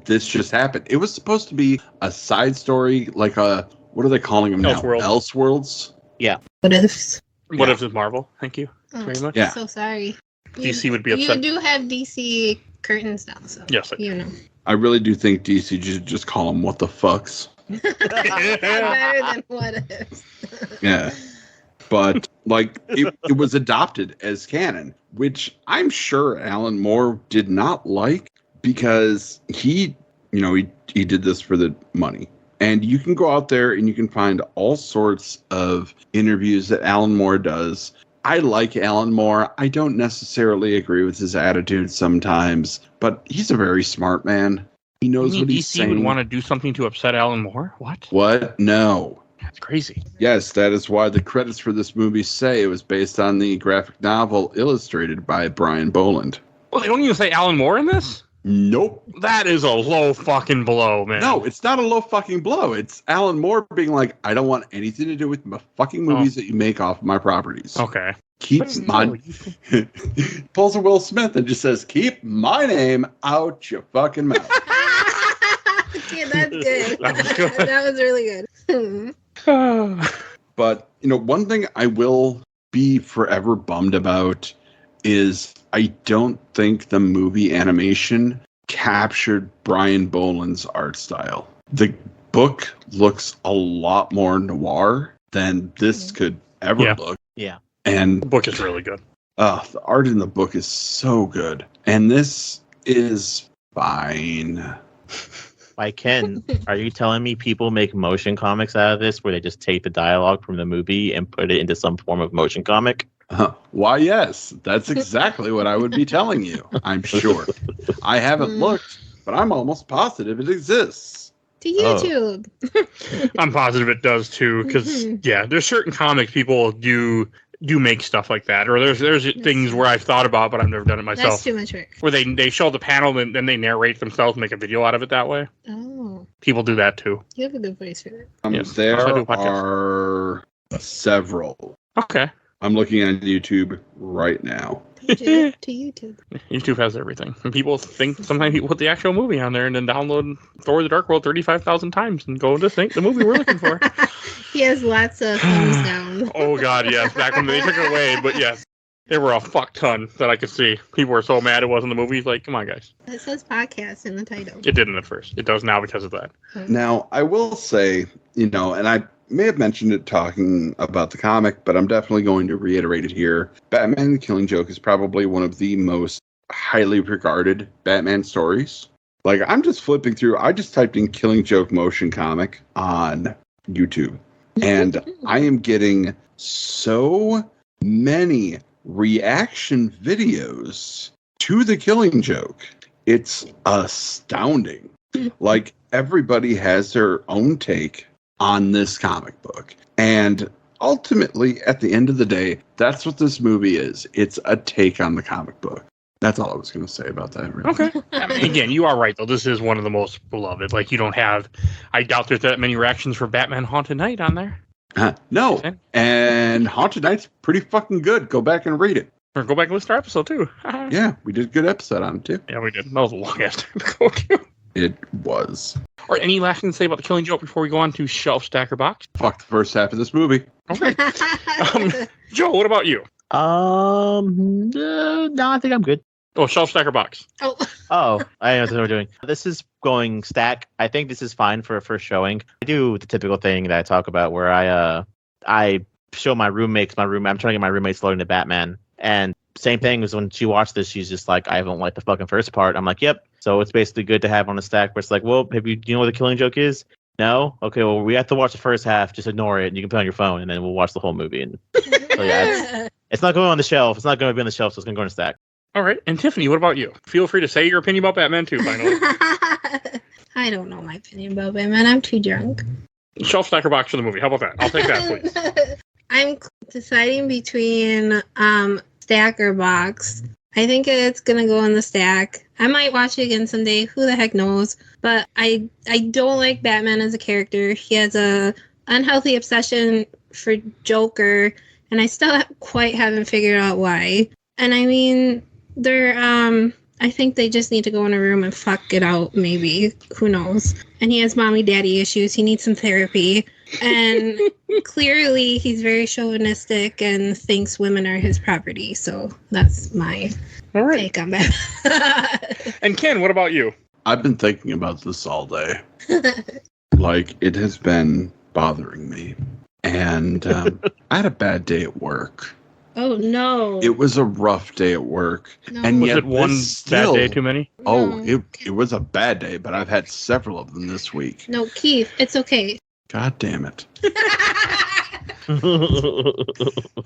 this just happened. It was supposed to be a side story, like what are they calling them now? Elseworlds. Elseworlds? What ifs? What Yeah. if it's Marvel? Thank you Oh, very much. Yeah. So sorry. DC would be upset. You do have DC curtains now, so Yes, I do. you know. I really do think DC should just call them what the fucks. Better than what ifs. Yeah. But it was adopted as canon, which I'm sure Alan Moore did not like, because he did this for the money. And you can go out there and you can find all sorts of interviews that Alan Moore does. I like Alan Moore. I don't necessarily agree with his attitude sometimes, but he's a very smart man. He knows You what mean he's DC saying. would want to do something to upset Alan Moore? What? What? No. That's crazy. Yes, that is why the credits for this movie say it was based on the graphic novel illustrated by Brian Boland. Well, they don't even say Alan Moore in this? Nope. That is a low fucking blow, man. No, it's not a low fucking blow. It's Alan Moore being like, I don't want anything to do with my fucking movies that you make off of my properties. Okay. Keep But my still, pulls a Will Smith and just says, keep my name out your fucking mouth. Okay, that's good. That was good. That was really good. But, one thing I will be forever bummed about is I don't think the movie animation captured Brian Boland's art style. The book looks a lot more noir than this could ever Yeah. look. Yeah. And The book is really good. the art in the book is so good. And this is fine. Like, Ken, are you telling me people make motion comics out of this, where they just take the dialogue from the movie and put it into some form of motion comic? Why, yes, that's exactly what I would be telling you, I'm sure. I haven't looked, but I'm almost positive it exists. To YouTube. I'm positive it does too, because yeah, there's certain comics people do make stuff like that, or there's things where I've thought about, but I've never done it myself. That's too much work. Where they show the panel and then they narrate themselves, make a video out of it that way. Oh, People do that too. you have a good voice for that. Yes, There I do podcasts. are several. Okay. I'm looking at YouTube right now. To YouTube. YouTube has everything. And people think sometimes people put the actual movie on there and then download Thor the Dark World 35,000 times and go to think the movie we're looking for. He has lots of thumbs down. Oh god, yes. Back when they took it away, but yes. There were a fuck ton that I could see. People were so mad it wasn't the movie. Like, come on, guys. It says podcast in the title. It didn't at first. It does now because of that. Now, I will say, and I may have mentioned it talking about the comic, but I'm definitely going to reiterate it here. Batman the Killing Joke is probably one of the most highly regarded Batman stories. Like, I'm just flipping through. I just typed in Killing Joke motion comic on YouTube, and I am getting so many reaction videos to the Killing Joke. It's astounding. Like, everybody has their own take on this comic book. And ultimately, at the end of the day, that's what this movie is. It's a take on the comic book. That's all I was going to say about that. Really. Okay. I mean, again, you are right, though. This is one of the most beloved. Like, you don't have... I doubt there's that many reactions for Batman Haunted Night on there. No. And Haunted Night's pretty fucking good. Go back and read it. Or go back and listen to our episode, too. Yeah, we did a good episode on it, too. Yeah, we did. That was a long ass time to go, too. It was. Or any last thing to say about the Killing Joke before we go on to Shelf Stacker Box? Fuck the first half of this movie. Okay. Joe, what about you? No, I think I'm good. Oh, Shelf Stacker Box. Oh, I know what we're doing. This is going stack. I think this is fine for a first showing. I do the typical thing that I talk about where I show my roommates I'm trying to get my roommates loading to Batman. And same thing as when she watched this, she's just like, I haven't liked the fucking first part. I'm like, yep. So it's basically good to have on a stack where it's like, well, do you know what the Killing Joke is? No? Okay, well, we have to watch the first half. Just ignore it. And you can put it on your phone, and then we'll watch the whole movie. And so, yeah, it's not going on the shelf. It's not going to be on the shelf, so it's going to go in a stack. All right. And Tiffany, what about you? Feel free to say your opinion about Batman, too, finally. I don't know my opinion about Batman. I'm too drunk. Shelf Stacker Box for the movie. How about that? I'll take that, please. I'm deciding between stack or box. I think it's gonna go in the stack. I might watch it again someday. Who the heck knows? But I don't like Batman as a character. He has a unhealthy obsession for Joker, and I still quite haven't figured out why. And I mean, I think they just need to go in a room and fuck it out, maybe. Who knows? And he has mommy daddy issues. He needs some therapy. And clearly he's very chauvinistic and thinks women are his property. So that's my take on that. And Ken, what about you? I've been thinking about this all day. Like, it has been bothering me. And I had a bad day at work. Oh, no. It was a rough day at work. No. And Was yet it one bad day too many? Oh, No. it was a bad day, but I've had several of them this week. No, Keith, it's okay. God damn it.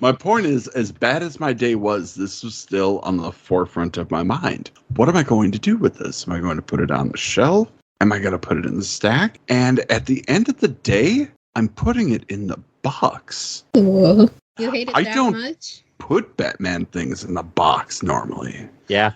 My point is, as bad as my day was, this was still on the forefront of my mind. What am I going to do with this? Am I going to put it on the shelf? Am I going to put it in the stack? And at the end of the day, I'm putting it in the box. Whoa. You hate it I that don't much? put Batman things in the box normally. Yeah.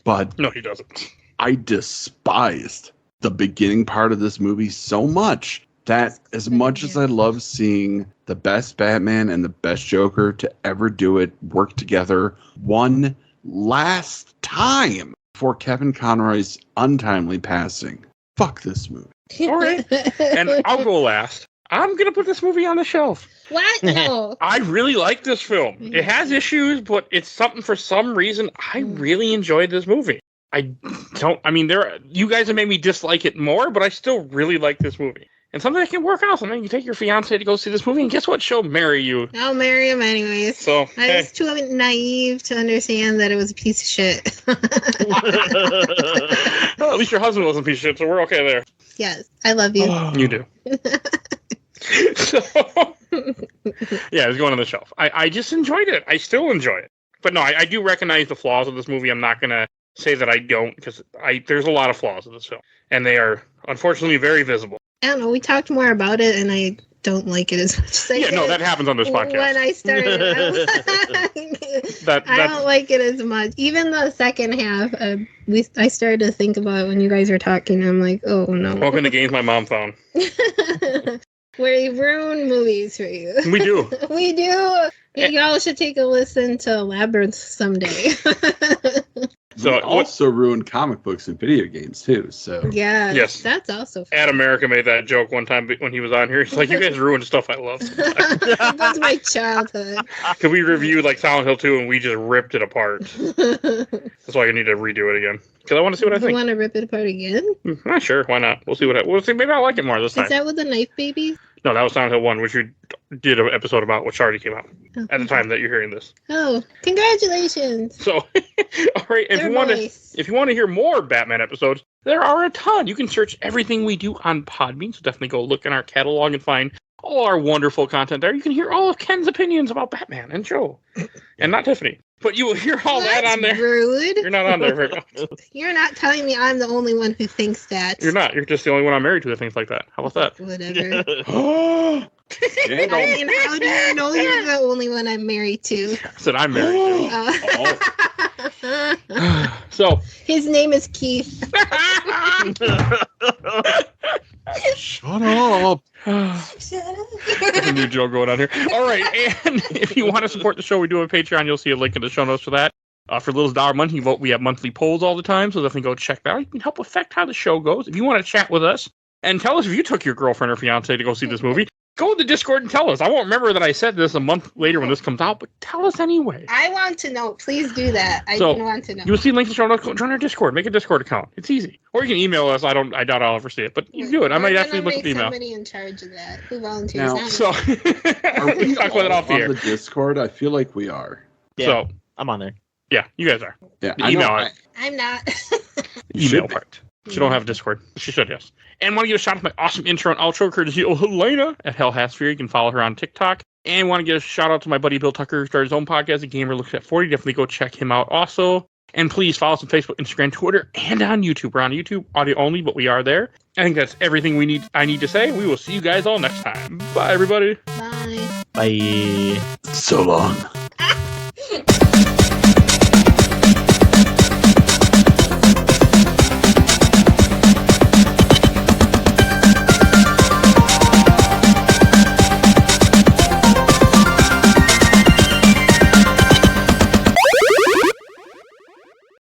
But No, he doesn't. I despised the beginning part of this movie so much that as much as I love seeing the best Batman and the best Joker to ever do it work together one last time for Kevin Conroy's untimely passing, fuck this movie. All right. And I'll go last. I'm going to put this movie on the shelf. What? No. I really like this film. It has issues, but it's something for some reason. I really enjoyed this movie. You guys have made me dislike it more, but I still really like this movie. And something that can work out. Something you take your fiance to go see this movie, and guess what? She'll marry you. I'll marry him anyways. So I was too naive to understand that it was a piece of shit. Well, at least your husband wasn't a piece of shit, so we're okay there. Yes, I love you. You do. So, yeah, it's going on the shelf. I just enjoyed it. I still enjoy it. But no, I do recognize the flaws of this movie. I'm not going to say that I don't, because there's a lot of flaws in this film. And they are, unfortunately, very visible. I don't know. We talked more about it, and I don't like it as much as I did. No, that happens on this podcast. When I started, I don't like it as much. Even the second half, I started to think about it when you guys were talking. I'm like, oh no. Welcome to games my mom found. We ruin movies for you. We do. We do. Y'all should take a listen to Labyrinth someday. So we also ruined comic books and video games too. So yeah, yes, that's also fun. Ed America made that joke one time when he was on here. He's like, "You guys ruined stuff I love." That's my childhood. Because we reviewed like Silent Hill 2 and we just ripped it apart. That's why you need to redo it again. Because I want to see what I think. You want to rip it apart again? Not sure. Why not? We'll see we'll see. Maybe I'll like it more this time. Is that with the knife baby? No, that was Silent Hill 1, which we did an episode about, which already came out at the time that you're hearing this. Oh, congratulations. So, all right. If you want to hear more Batman episodes, there are a ton. You can search everything we do on Podbean, so definitely go look in our catalog and find all our wonderful content there. You can hear all of Ken's opinions about Batman and Joe, and not Tiffany. But you will hear all that on there. Rude. You're not on there very much. You're not telling me I'm the only one who thinks that. You're not. You're just the only one I'm married to that thinks like that. How about that? Whatever. I I mean, how do you know you're the only one I'm married to? said I'm married to. So. His name is Keith. Shut up. Shut up. There's a new joke going on here. All right, and if you want to support the show, we do have a Patreon. You'll see a link in the show notes for that. For little dollar monthly vote, we have monthly polls all the time, so definitely go check that out. You can help affect how the show goes. If you want to chat with us and tell us if you took your girlfriend or fiance to go see this movie, go to the Discord and tell us. I won't remember that I said this a month later when this comes out, but tell us anyway. I want to know. Please do that. I do want to know. You'll see links in the show notes. Join our Discord. Make a Discord account. It's easy. Or you can email us. I doubt I'll ever see it, but you do it. I might actually look at the email. Somebody in charge of that who volunteers. Now, So Are we talk about it off the on air. the Discord? I feel like we are. Yeah, So I'm on there. yeah, you guys are. Yeah, The I email know. it. I'm not. Email part. She don't have a Discord. She should, yes. And want to give a shout out to my awesome intro and outro courtesy of Helena at Hell Hasphere. You can follow her on TikTok. And want to give a shout out to my buddy Bill Tucker, who started his own podcast, A Gamer Looks at 40. Definitely go check him out also. And please follow us on Facebook, Instagram, Twitter, and on YouTube. We're on YouTube, audio only, but we are there. I think that's everything I need to say. We will see you guys all next time. Bye, everybody. Bye. Bye. So long.